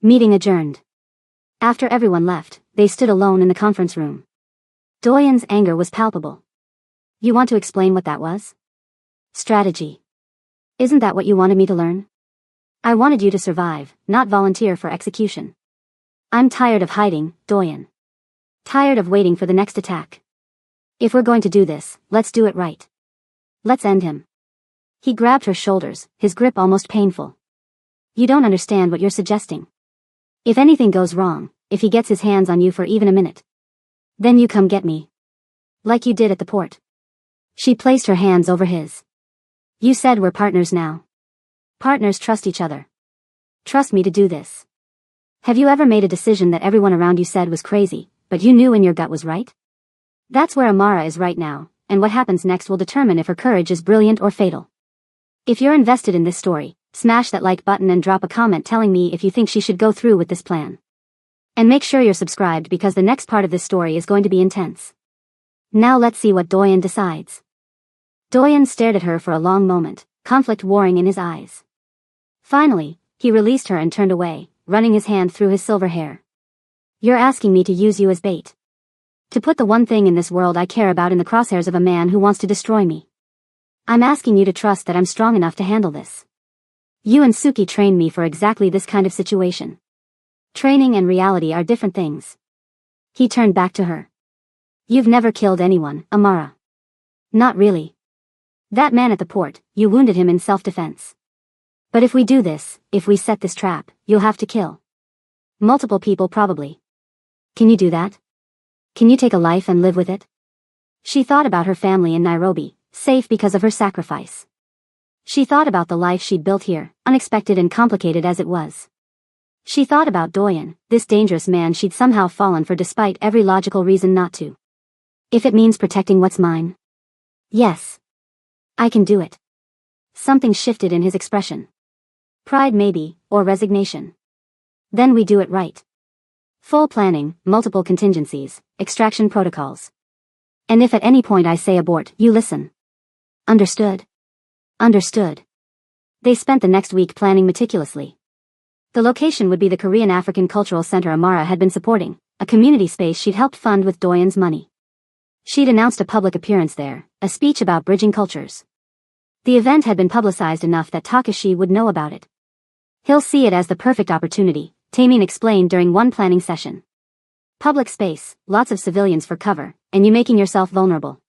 Meeting adjourned. After everyone left, they stood alone in the conference room. Doyen's anger was palpable. You want to explain what that was? Strategy. Isn't that what you wanted me to learn? I wanted you to survive, not volunteer for execution. I'm tired of hiding, Doyen. Tired of waiting for the next attack. If we're going to do this, let's do it right. Let's end him. He grabbed her shoulders, his grip almost painful. You don't understand what you're suggesting. If anything goes wrong, if he gets his hands on you for even a minute, then you come get me. Like you did at the port. She placed her hands over his. You said we're partners now. Partners trust each other. Trust me to do this. Have you ever made a decision that everyone around you said was crazy, but you knew in your gut was right? That's where Amara is right now, and what happens next will determine if her courage is brilliant or fatal. If you're invested in this story, smash that like button and drop a comment telling me if you think she should go through with this plan. And make sure you're subscribed because the next part of this story is going to be intense. Now let's see what Doyen decides. Doyen stared at her for a long moment, conflict warring in his eyes. Finally, he released her and turned away, running his hand through his silver hair. You're asking me to use you as bait. To put the one thing in this world I care about in the crosshairs of a man who wants to destroy me. I'm asking you to trust that I'm strong enough to handle this. You and Suki trained me for exactly this kind of situation. Training and reality are different things. He turned back to her. You've never killed anyone, Amara. Not really. That man at the port, you wounded him in self-defense. But if we do this, if we set this trap, you'll have to kill. Multiple people probably. Can you do that? Can you take a life and live with it? She thought about her family in Nairobi, safe because of her sacrifice. She thought about the life she'd built here, unexpected and complicated as it was. She thought about Doyen, this dangerous man she'd somehow fallen for despite every logical reason not to. If it means protecting what's mine. Yes. I can do it. Something shifted in his expression. Pride maybe, or resignation. Then we do it right. Full planning, multiple contingencies, extraction protocols. And if at any point I say abort, you listen. Understood? Understood. They spent the next week planning meticulously. The location would be the Korean African Cultural Center Amara had been supporting, a community space she'd helped fund with Doyen's money. She'd announced a public appearance there, a speech about bridging cultures. The event had been publicized enough that Takashi would know about it. He'll see it as the perfect opportunity, Taemin explained during one planning session. Public space, lots of civilians for cover, and you making yourself vulnerable.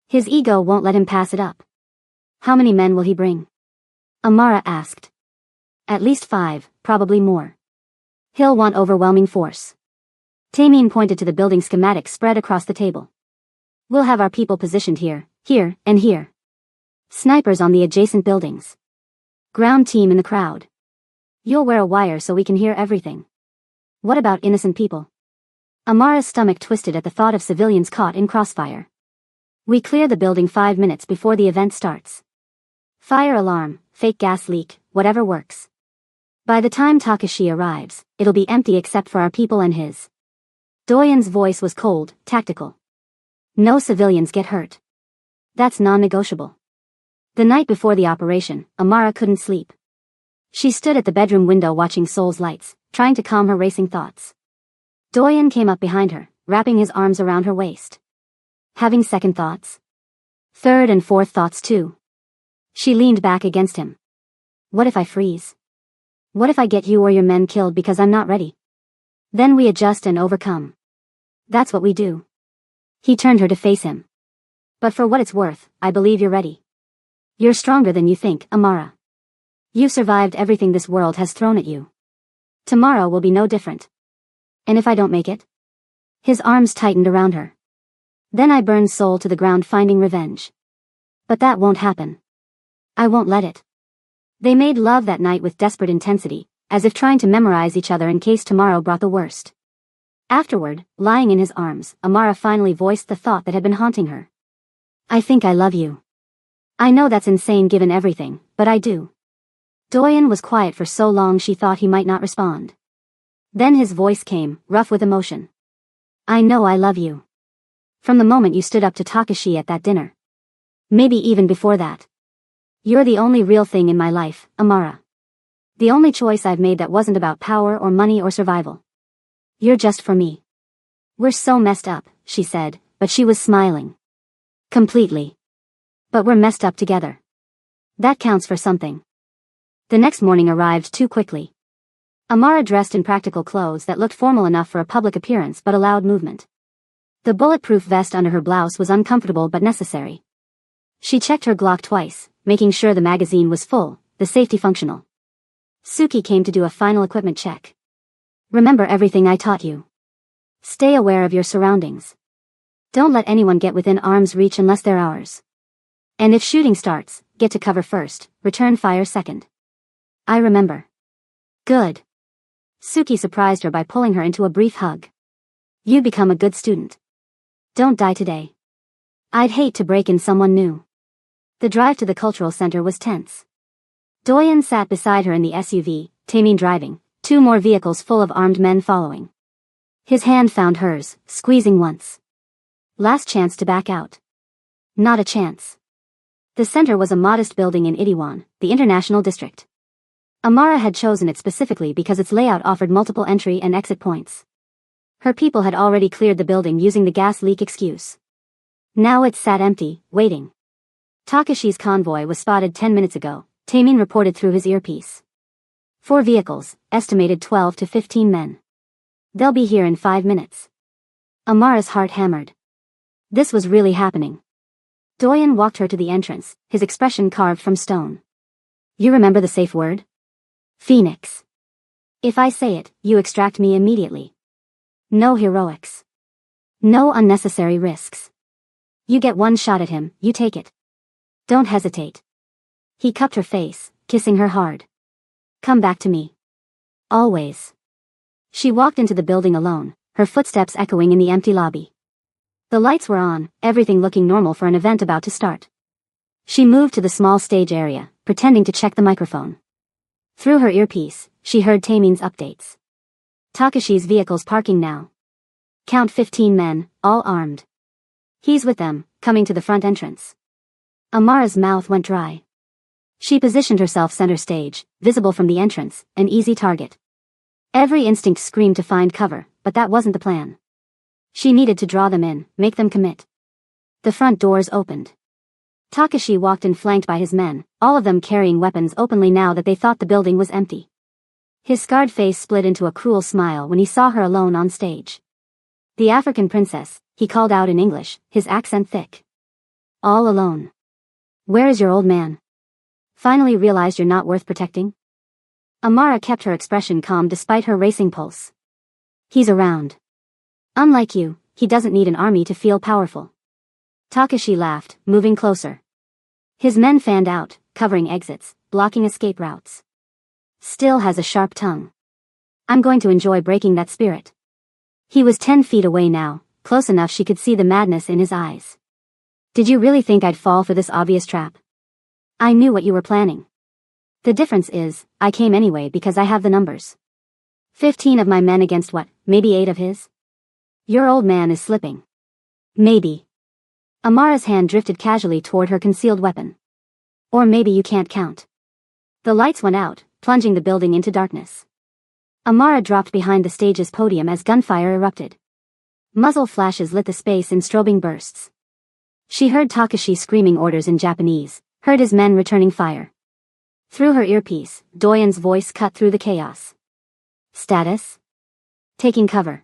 His ego won't let him pass it up. How many men will he bring? Amara asked. At least 5, probably more. He'll want overwhelming force. Taemin pointed to the building schematic spread across the table. We'll have our people positioned here, here, and here. Snipers on the adjacent buildings. Ground team in the crowd. You'll wear a wire so we can hear everything. What about innocent people? Amara's stomach twisted at the thought of civilians caught in crossfire. We clear the building 5 minutes before the event starts. Fire alarm, fake gas leak, whatever works. By the time Takashi arrives, it'll be empty except for our people and his. Doyen's voice was cold, tactical. No civilians get hurt. That's non-negotiable. The night before the operation, Amara couldn't sleep. She stood at the bedroom window watching Seoul's lights, trying to calm her racing thoughts. Doyen came up behind her, wrapping his arms around her waist. Having second thoughts? Third and fourth thoughts too. She leaned back against him. What if I freeze? What if I get you or your men killed because I'm not ready? Then we adjust and overcome. That's what we do. He turned her to face him. But for what it's worth, I believe you're ready. You're stronger than you think, Amara. You've survived everything this world has thrown at you. Tomorrow will be no different. And if I don't make it? His arms tightened around her. Then I burn Seoul to the ground finding revenge. But that won't happen. I won't let it. They made love that night with desperate intensity, as if trying to memorize each other in case tomorrow brought the worst. Afterward, lying in his arms, Amara finally voiced the thought that had been haunting her. I think I love you. I know that's insane given everything, but I do. Doyen was quiet for so long she thought he might not respond. Then his voice came, rough with emotion. I know I love you. From the moment you stood up to Takashi at that dinner. Maybe even before that. You're the only real thing in my life, Amara. The only choice I've made that wasn't about power or money or survival. You're just for me. We're so messed up, she said, but she was smiling. Completely. But we're messed up together. That counts for something. The next morning arrived too quickly. Amara dressed in practical clothes that looked formal enough for a public appearance but allowed movement. The bulletproof vest under her blouse was uncomfortable but necessary. She checked her Glock twice, making sure the magazine was full, the safety functional. Suki came to do a final equipment check. Remember everything I taught you. Stay aware of your surroundings. Don't let anyone get within arm's reach unless they're ours. And if shooting starts, get to cover first, return fire second. I remember. Good. Suki surprised her by pulling her into a brief hug. You become a good student. Don't die today. I'd hate to break in someone new. The drive to the cultural center was tense. Doyen sat beside her in the SUV, Taemin driving, 2 more vehicles full of armed men following. His hand found hers, squeezing once. Last chance to back out. Not a chance. The center was a modest building in Itaewon, the international district. Amara had chosen it specifically because its layout offered multiple entry and exit points. Her people had already cleared the building using the gas leak excuse. Now it sat empty, waiting. Takashi's convoy was spotted 10 minutes ago, Taemin reported through his earpiece. 4 vehicles, estimated 12 to 15 men. They'll be here in 5 minutes. Amara's heart hammered. This was really happening. Doyen walked her to the entrance, his expression carved from stone. You remember the safe word? Phoenix. If I say it, you extract me immediately. No heroics. No unnecessary risks. You get one shot at him, you take it. Don't hesitate. He cupped her face, kissing her hard. Come back to me. Always. She walked into the building alone, her footsteps echoing in the empty lobby. The lights were on, everything looking normal for an event about to start. She moved to the small stage area, pretending to check the microphone. Through her earpiece, she heard Taemin's updates. Takashi's vehicle's parking now. Count 15 men, all armed. He's with them, coming to the front entrance. Amara's mouth went dry. She positioned herself center stage, visible from the entrance, an easy target. Every instinct screamed to find cover, but that wasn't the plan. She needed to draw them in, make them commit. The front doors opened. Takashi walked in flanked by his men, all of them carrying weapons openly now that they thought the building was empty. His scarred face split into a cruel smile when he saw her alone on stage. The African princess, he called out in English, his accent thick. All alone. Where is your old man? Finally realized you're not worth protecting? Amara kept her expression calm despite her racing pulse. He's around. Unlike you, he doesn't need an army to feel powerful. Takashi laughed, moving closer. His men fanned out, covering exits, blocking escape routes. Still has a sharp tongue. I'm going to enjoy breaking that spirit. He was 10 feet away now, close enough she could see the madness in his eyes. Did you really think I'd fall for this obvious trap? I knew what you were planning. The difference is, I came anyway because I have the numbers. 15 of my men against what, maybe 8 of his? Your old man is slipping. Maybe. Amara's hand drifted casually toward her concealed weapon. Or maybe you can't count. The lights went out, plunging the building into darkness. Amara dropped behind the stage's podium as gunfire erupted. Muzzle flashes lit the space in strobing bursts. She heard Takashi screaming orders in Japanese, heard his men returning fire. Through her earpiece, Doyen's voice cut through the chaos. Status? Taking cover.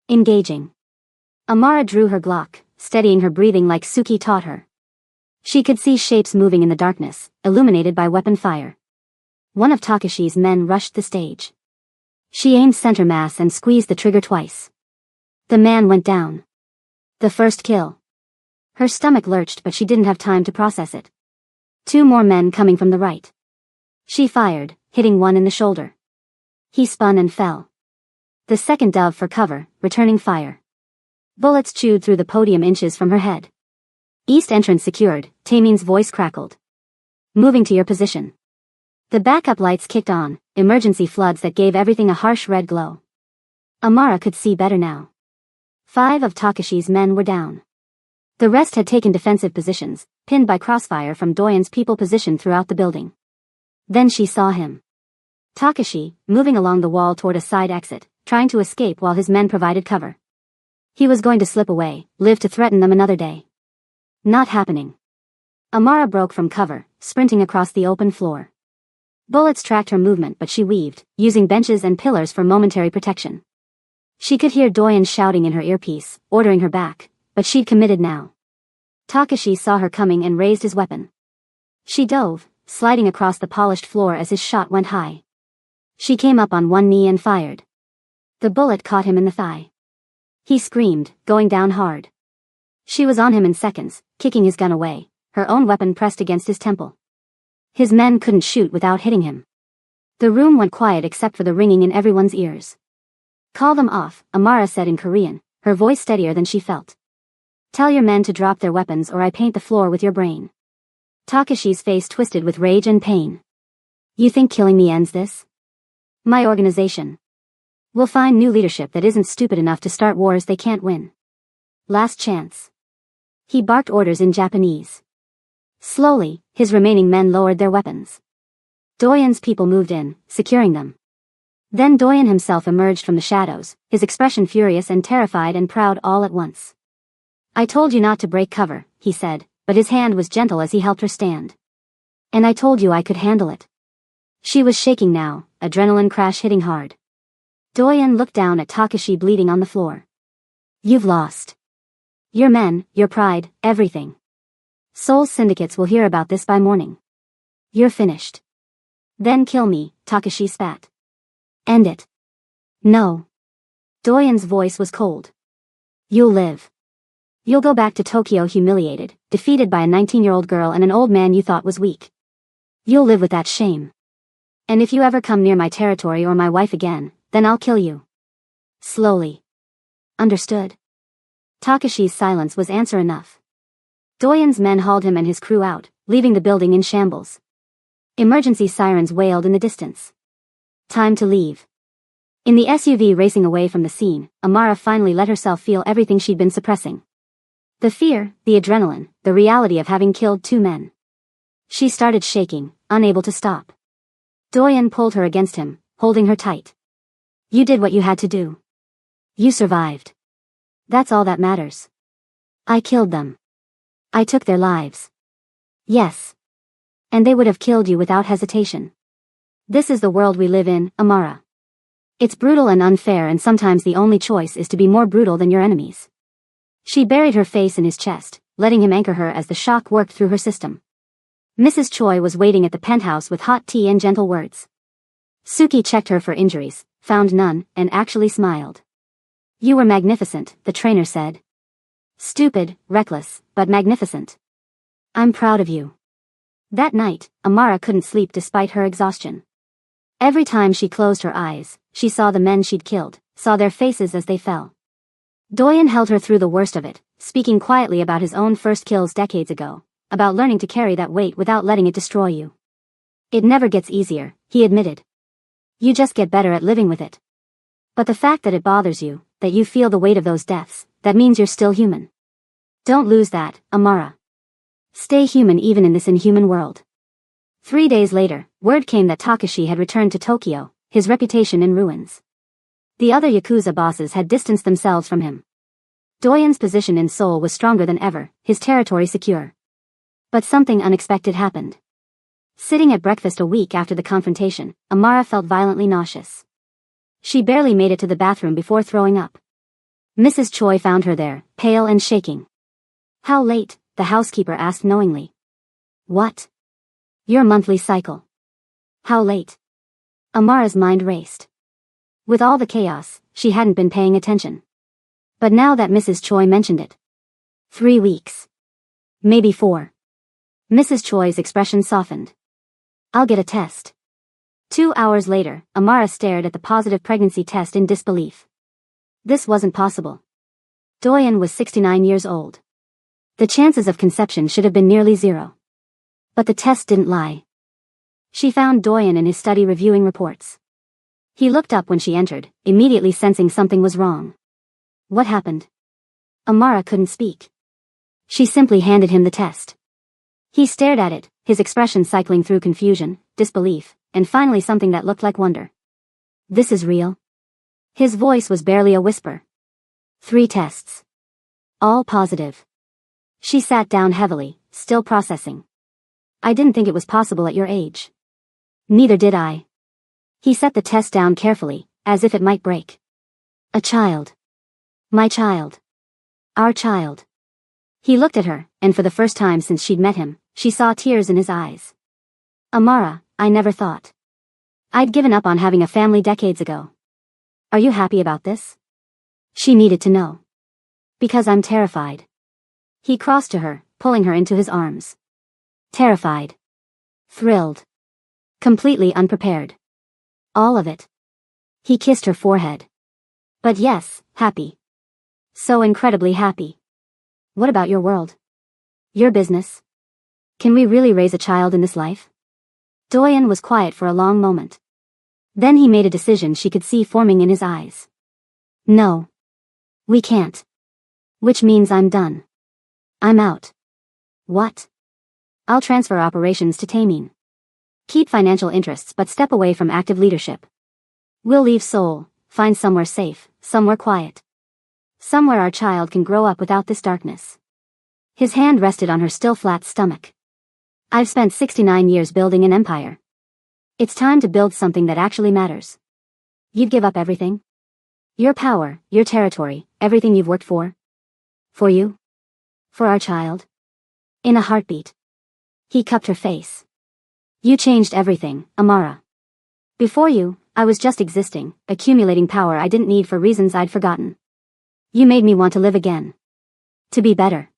Engaging. Amara drew her Glock, steadying her breathing like Suki taught her. She could see shapes moving in the darkness, illuminated by weapon fire. One of Takashi's men rushed the stage. She aimed center mass and squeezed the trigger twice. The man went down. The first kill. Her stomach lurched but she didn't have time to process it. 2 more men coming from the right. She fired, hitting one in the shoulder. He spun and fell. The second dove for cover, returning fire. Bullets chewed through the podium inches from her head. East entrance secured, Tamin's voice crackled. Moving to your position. The backup lights kicked on, emergency floods that gave everything a harsh red glow. Amara could see better now. 5 of Takashi's men were down. The rest had taken defensive positions, pinned by crossfire from Doyen's people positioned throughout the building. Then she saw him. Takashi, moving along the wall toward a side exit, trying to escape while his men provided cover. He was going to slip away, live to threaten them another day. Not happening. Amara broke from cover, sprinting across the open floor. Bullets tracked her movement but she weaved, using benches and pillars for momentary protection. She could hear Doyen shouting in her earpiece, ordering her back, but she'd committed now. Takashi saw her coming and raised his weapon. She dove, sliding across the polished floor as his shot went high. She came up on one knee and fired. The bullet caught him in the thigh. He screamed, going down hard. She was on him in seconds, kicking his gun away, her own weapon pressed against his temple. His men couldn't shoot without hitting him. The room went quiet except for the ringing in everyone's ears. Call them off, Amara said in Korean, her voice steadier than she felt. Tell your men to drop their weapons or I paint the floor with your brain. Takashi's face twisted with rage and pain. You think killing me ends this? My organization. We'll find new leadership that isn't stupid enough to start wars they can't win. Last chance. He barked orders in Japanese. Slowly, his remaining men lowered their weapons. Doyen's people moved in, securing them. Then Doyen himself emerged from the shadows, his expression furious and terrified and proud all at once. I told you not to break cover, he said, but his hand was gentle as he helped her stand. And I told you I could handle it. She was shaking now, adrenaline crash hitting hard. Doyen looked down at Takashi bleeding on the floor. You've lost. Your men, your pride, everything. Seoul's syndicates will hear about this by morning. You're finished. Then kill me, Takashi spat. End it. No. Doyen's voice was cold. You'll live. You'll go back to Tokyo humiliated, defeated by a 19-year-old girl and an old man you thought was weak. You'll live with that shame. And if you ever come near my territory or my wife again, then I'll kill you. Slowly. Understood? Takashi's silence was answer enough. Doyen's men hauled him and his crew out, leaving the building in shambles. Emergency sirens wailed in the distance. Time to leave. In the SUV racing away from the scene, Amara finally let herself feel everything she'd been suppressing. The fear, the adrenaline, the reality of having killed 2 men. She started shaking, unable to stop. Doyen pulled her against him, holding her tight. You did what you had to do. You survived. That's all that matters. I killed them. I took their lives. Yes. And they would have killed you without hesitation. This is the world we live in, Amara. It's brutal and unfair, and sometimes the only choice is to be more brutal than your enemies. She buried her face in his chest, letting him anchor her as the shock worked through her system. Mrs. Choi was waiting at the penthouse with hot tea and gentle words. Suki checked her for injuries, found none, and actually smiled. You were magnificent, the trainer said. Stupid, reckless, but magnificent. I'm proud of you. That night, Amara couldn't sleep despite her exhaustion. Every time she closed her eyes, she saw the men she'd killed, saw their faces as they fell. Doyen held her through the worst of it, speaking quietly about his own first kills decades ago, about learning to carry that weight without letting it destroy you. It never gets easier, he admitted. You just get better at living with it. But the fact that it bothers you, that you feel the weight of those deaths, that means you're still human. Don't lose that, Amara. Stay human even in this inhuman world. 3 days later, word came that Takashi had returned to Tokyo, his reputation in ruins. The other Yakuza bosses had distanced themselves from him. Doyen's position in Seoul was stronger than ever, his territory secure. But something unexpected happened. Sitting at breakfast a week after the confrontation, Amara felt violently nauseous. She barely made it to the bathroom before throwing up. Mrs. Choi found her there, pale and shaking. How late? The housekeeper asked knowingly. What? Your monthly cycle. How late? Amara's mind raced. With all the chaos, she hadn't been paying attention. But now that Mrs. Choi mentioned it. 3 weeks. Maybe 4. Mrs. Choi's expression softened. I'll get a test. 2 hours later, Amara stared at the positive pregnancy test in disbelief. This wasn't possible. Doyen was 69 years old. The chances of conception should have been nearly 0. But the test didn't lie. She found Doyen in his study reviewing reports. He looked up when she entered, immediately sensing something was wrong. What happened? Amara couldn't speak. She simply handed him the test. He stared at it, his expression cycling through confusion, disbelief, and finally something that looked like wonder. This is real? His voice was barely a whisper. 3 tests. All positive. She sat down heavily, still processing. I didn't think it was possible at your age. Neither did I. He set the test down carefully, as if it might break. A child. My child. Our child. He looked at her, and for the first time since she'd met him, she saw tears in his eyes. Amara, I never thought. I'd given up on having a family decades ago. Are you happy about this? She needed to know. Because I'm terrified. He crossed to her, pulling her into his arms. Terrified. Thrilled. Completely unprepared. All of it. He kissed her forehead. But yes, happy. So incredibly happy. What about your world? Your business? Can we really raise a child in this life? Doyen was quiet for a long moment. Then he made a decision she could see forming in his eyes. No. We can't. Which means I'm done. I'm out. What? I'll transfer operations to Taemin. Keep financial interests but step away from active leadership. We'll leave Seoul, find somewhere safe, somewhere quiet. Somewhere our child can grow up without this darkness. His hand rested on her still flat stomach. I've spent 69 years building an empire. It's time to build something that actually matters. You'd give up everything? Your power, your territory, everything you've worked for? For you? For our child? In a heartbeat. He cupped her face. You changed everything, Amara. Before you, I was just existing, accumulating power I didn't need for reasons I'd forgotten. You made me want to live again. To be better.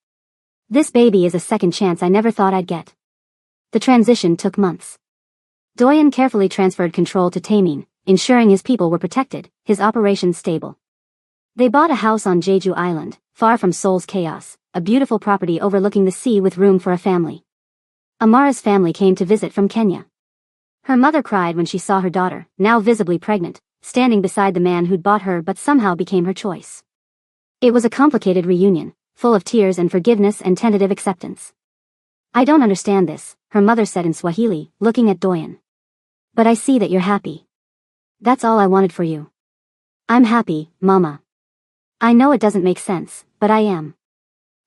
This baby is a second chance I never thought I'd get. The transition took months. Doyen carefully transferred control to Taemin, ensuring his people were protected, his operations stable. They bought a house on Jeju Island, far from Seoul's chaos, a beautiful property overlooking the sea with room for a family. Amara's family came to visit from Kenya. Her mother cried when she saw her daughter, now visibly pregnant, standing beside the man who'd bought her but somehow became her choice. It was a complicated reunion, full of tears and forgiveness and tentative acceptance. I don't understand this, her mother said in Swahili, looking at Doyen. But I see that you're happy. That's all I wanted for you. I'm happy, Mama. I know it doesn't make sense, but I am.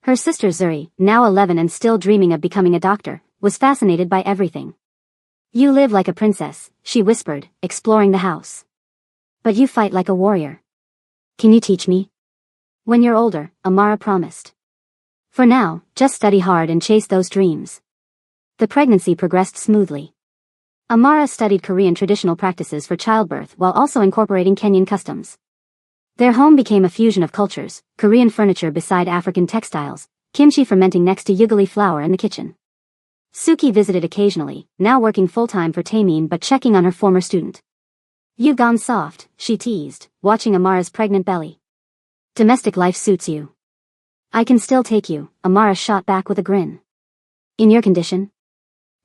Her sister Zuri, now 11 and still dreaming of becoming a doctor, was fascinated by everything. You live like a princess, she whispered, exploring the house. But you fight like a warrior. Can you teach me? When you're older, Amara promised. For now, just study hard and chase those dreams. The pregnancy progressed smoothly. Amara studied Korean traditional practices for childbirth while also incorporating Kenyan customs. Their home became a fusion of cultures, Korean furniture beside African textiles, kimchi fermenting next to yugali flour in the kitchen. Suki visited occasionally, now working full-time for Taemin but checking on her former student. You've gone soft, she teased, watching Amara's pregnant belly. Domestic life suits you. I can still take you, Amara shot back with a grin. In your condition?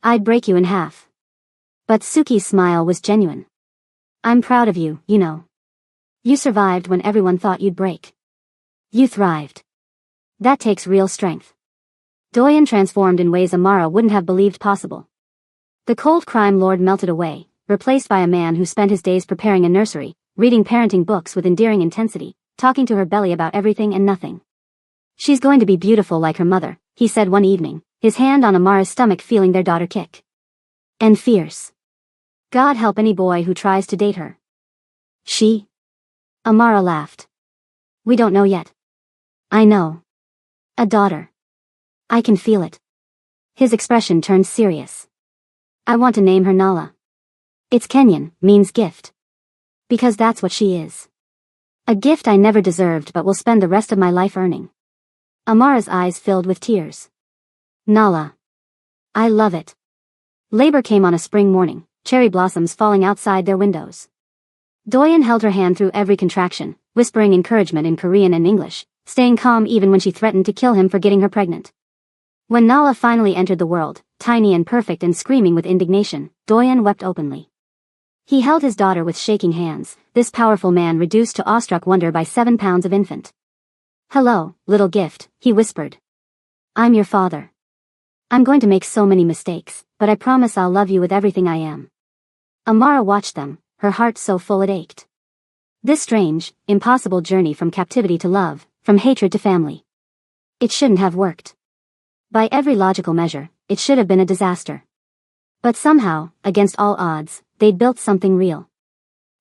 I'd break you in half. But Suki's smile was genuine. I'm proud of you, you know. You survived when everyone thought you'd break. You thrived. That takes real strength. Doyen transformed in ways Amara wouldn't have believed possible. The cold crime lord melted away, replaced by a man who spent his days preparing a nursery, reading parenting books with endearing intensity, talking to her belly about everything and nothing. She's going to be beautiful like her mother, he said one evening, his hand on Amara's stomach feeling their daughter kick. And fierce. God help any boy who tries to date her. She? Amara laughed. We don't know yet. I know. A daughter. I can feel it. His expression turned serious. I want to name her Nala. It's Kenyan, means gift. Because that's what she is. A gift I never deserved but will spend the rest of my life earning. Amara's eyes filled with tears. Nala. I love it. Labor came on a spring morning, cherry blossoms falling outside their windows. Doyen held her hand through every contraction, whispering encouragement in Korean and English, staying calm even when she threatened to kill him for getting her pregnant. When Nala finally entered the world, tiny and perfect and screaming with indignation, Doyen wept openly. He held his daughter with shaking hands, this powerful man reduced to awestruck wonder by 7 pounds of infant. Hello, little gift, he whispered. I'm your father. I'm going to make so many mistakes, but I promise I'll love you with everything I am. Amara watched them, her heart so full it ached. This strange, impossible journey from captivity to love, from hatred to family. It shouldn't have worked. By every logical measure, it should have been a disaster. But somehow, against all odds, they'd built something real.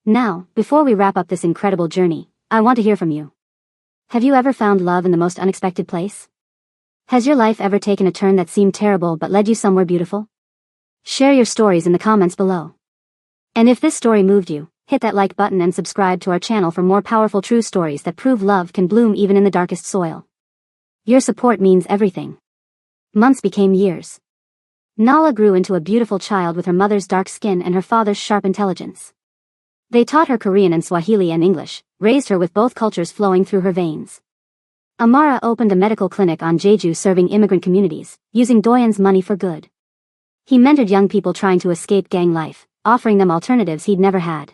Now, before we wrap up this incredible journey, I want to hear from you. Have you ever found love in the most unexpected place? Has your life ever taken a turn that seemed terrible but led you somewhere beautiful? Share your stories in the comments below. And if this story moved you, hit that like button and subscribe to our channel for more powerful true stories that prove love can bloom even in the darkest soil. Your support means everything. Months became years. Nala grew into a beautiful child with her mother's dark skin and her father's sharp intelligence. They taught her Korean and Swahili and English, raised her with both cultures flowing through her veins. Amara opened a medical clinic on Jeju serving immigrant communities, using Doyen's money for good. He mentored young people trying to escape gang life, offering them alternatives he'd never had.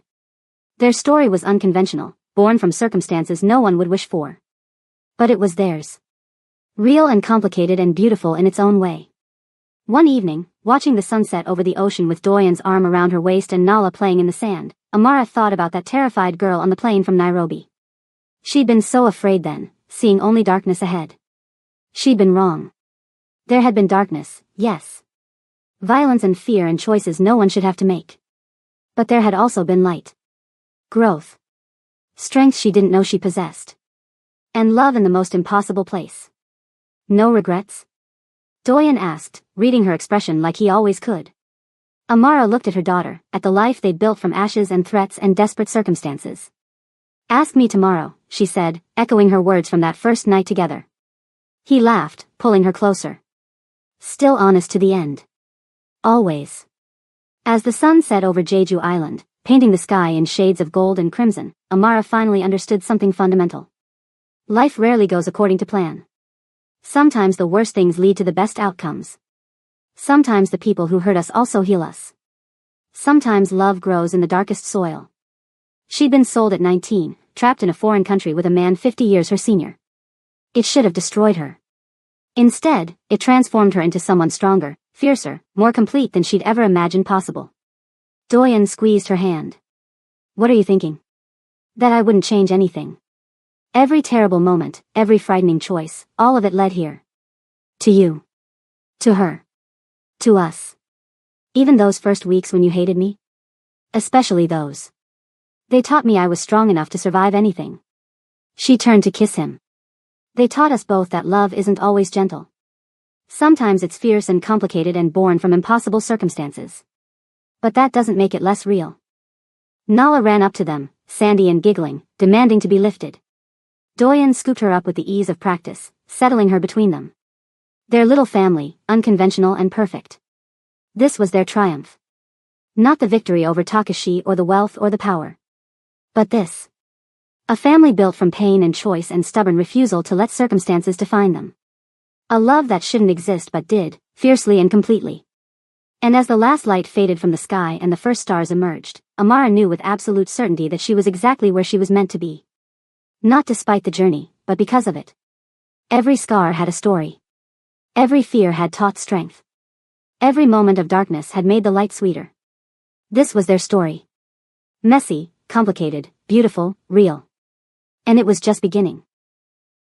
Their story was unconventional, born from circumstances no one would wish for. But it was theirs. Real and complicated and beautiful in its own way. One evening, watching the sunset over the ocean with Doyen's arm around her waist and Nala playing in the sand, Amara thought about that terrified girl on the plane from Nairobi. She'd been so afraid then, seeing only darkness ahead. She'd been wrong. There had been darkness, yes. Violence and fear and choices no one should have to make. But there had also been light. Growth. Strength she didn't know she possessed. And love in the most impossible place. No regrets? Doyen asked, reading her expression like he always could. Amara looked at her daughter, at the life they'd built from ashes and threats and desperate circumstances. Ask me tomorrow, she said, echoing her words from that first night together. He laughed, pulling her closer. Still honest to the end. Always. As the sun set over Jeju Island, painting the sky in shades of gold and crimson, Amara finally understood something fundamental. Life rarely goes according to plan. Sometimes the worst things lead to the best outcomes. Sometimes the people who hurt us also heal us. Sometimes love grows in the darkest soil. She'd been sold at 19, trapped in a foreign country with a man 50 years her senior. It should have destroyed her. Instead, it transformed her into someone stronger, fiercer, more complete than she'd ever imagined possible. Doyen squeezed her hand. What are you thinking? That I wouldn't change anything. Every terrible moment, every frightening choice, all of it led here. To you. To her. To us. Even those first weeks when you hated me? Especially those. They taught me I was strong enough to survive anything. She turned to kiss him. They taught us both that love isn't always gentle. Sometimes it's fierce and complicated and born from impossible circumstances. But that doesn't make it less real. Nala ran up to them, sandy and giggling, demanding to be lifted. Doyen scooped her up with the ease of practice, settling her between them. Their little family, unconventional and perfect. This was their triumph. Not the victory over Takashi or the wealth or the power. But this. A family built from pain and choice and stubborn refusal to let circumstances define them. A love that shouldn't exist but did, fiercely and completely. And as the last light faded from the sky and the first stars emerged, Amara knew with absolute certainty that she was exactly where she was meant to be. Not despite the journey, but because of it. Every scar had a story. Every fear had taught strength. Every moment of darkness had made the light sweeter. This was their story. Messy, complicated, beautiful, real. And it was just beginning.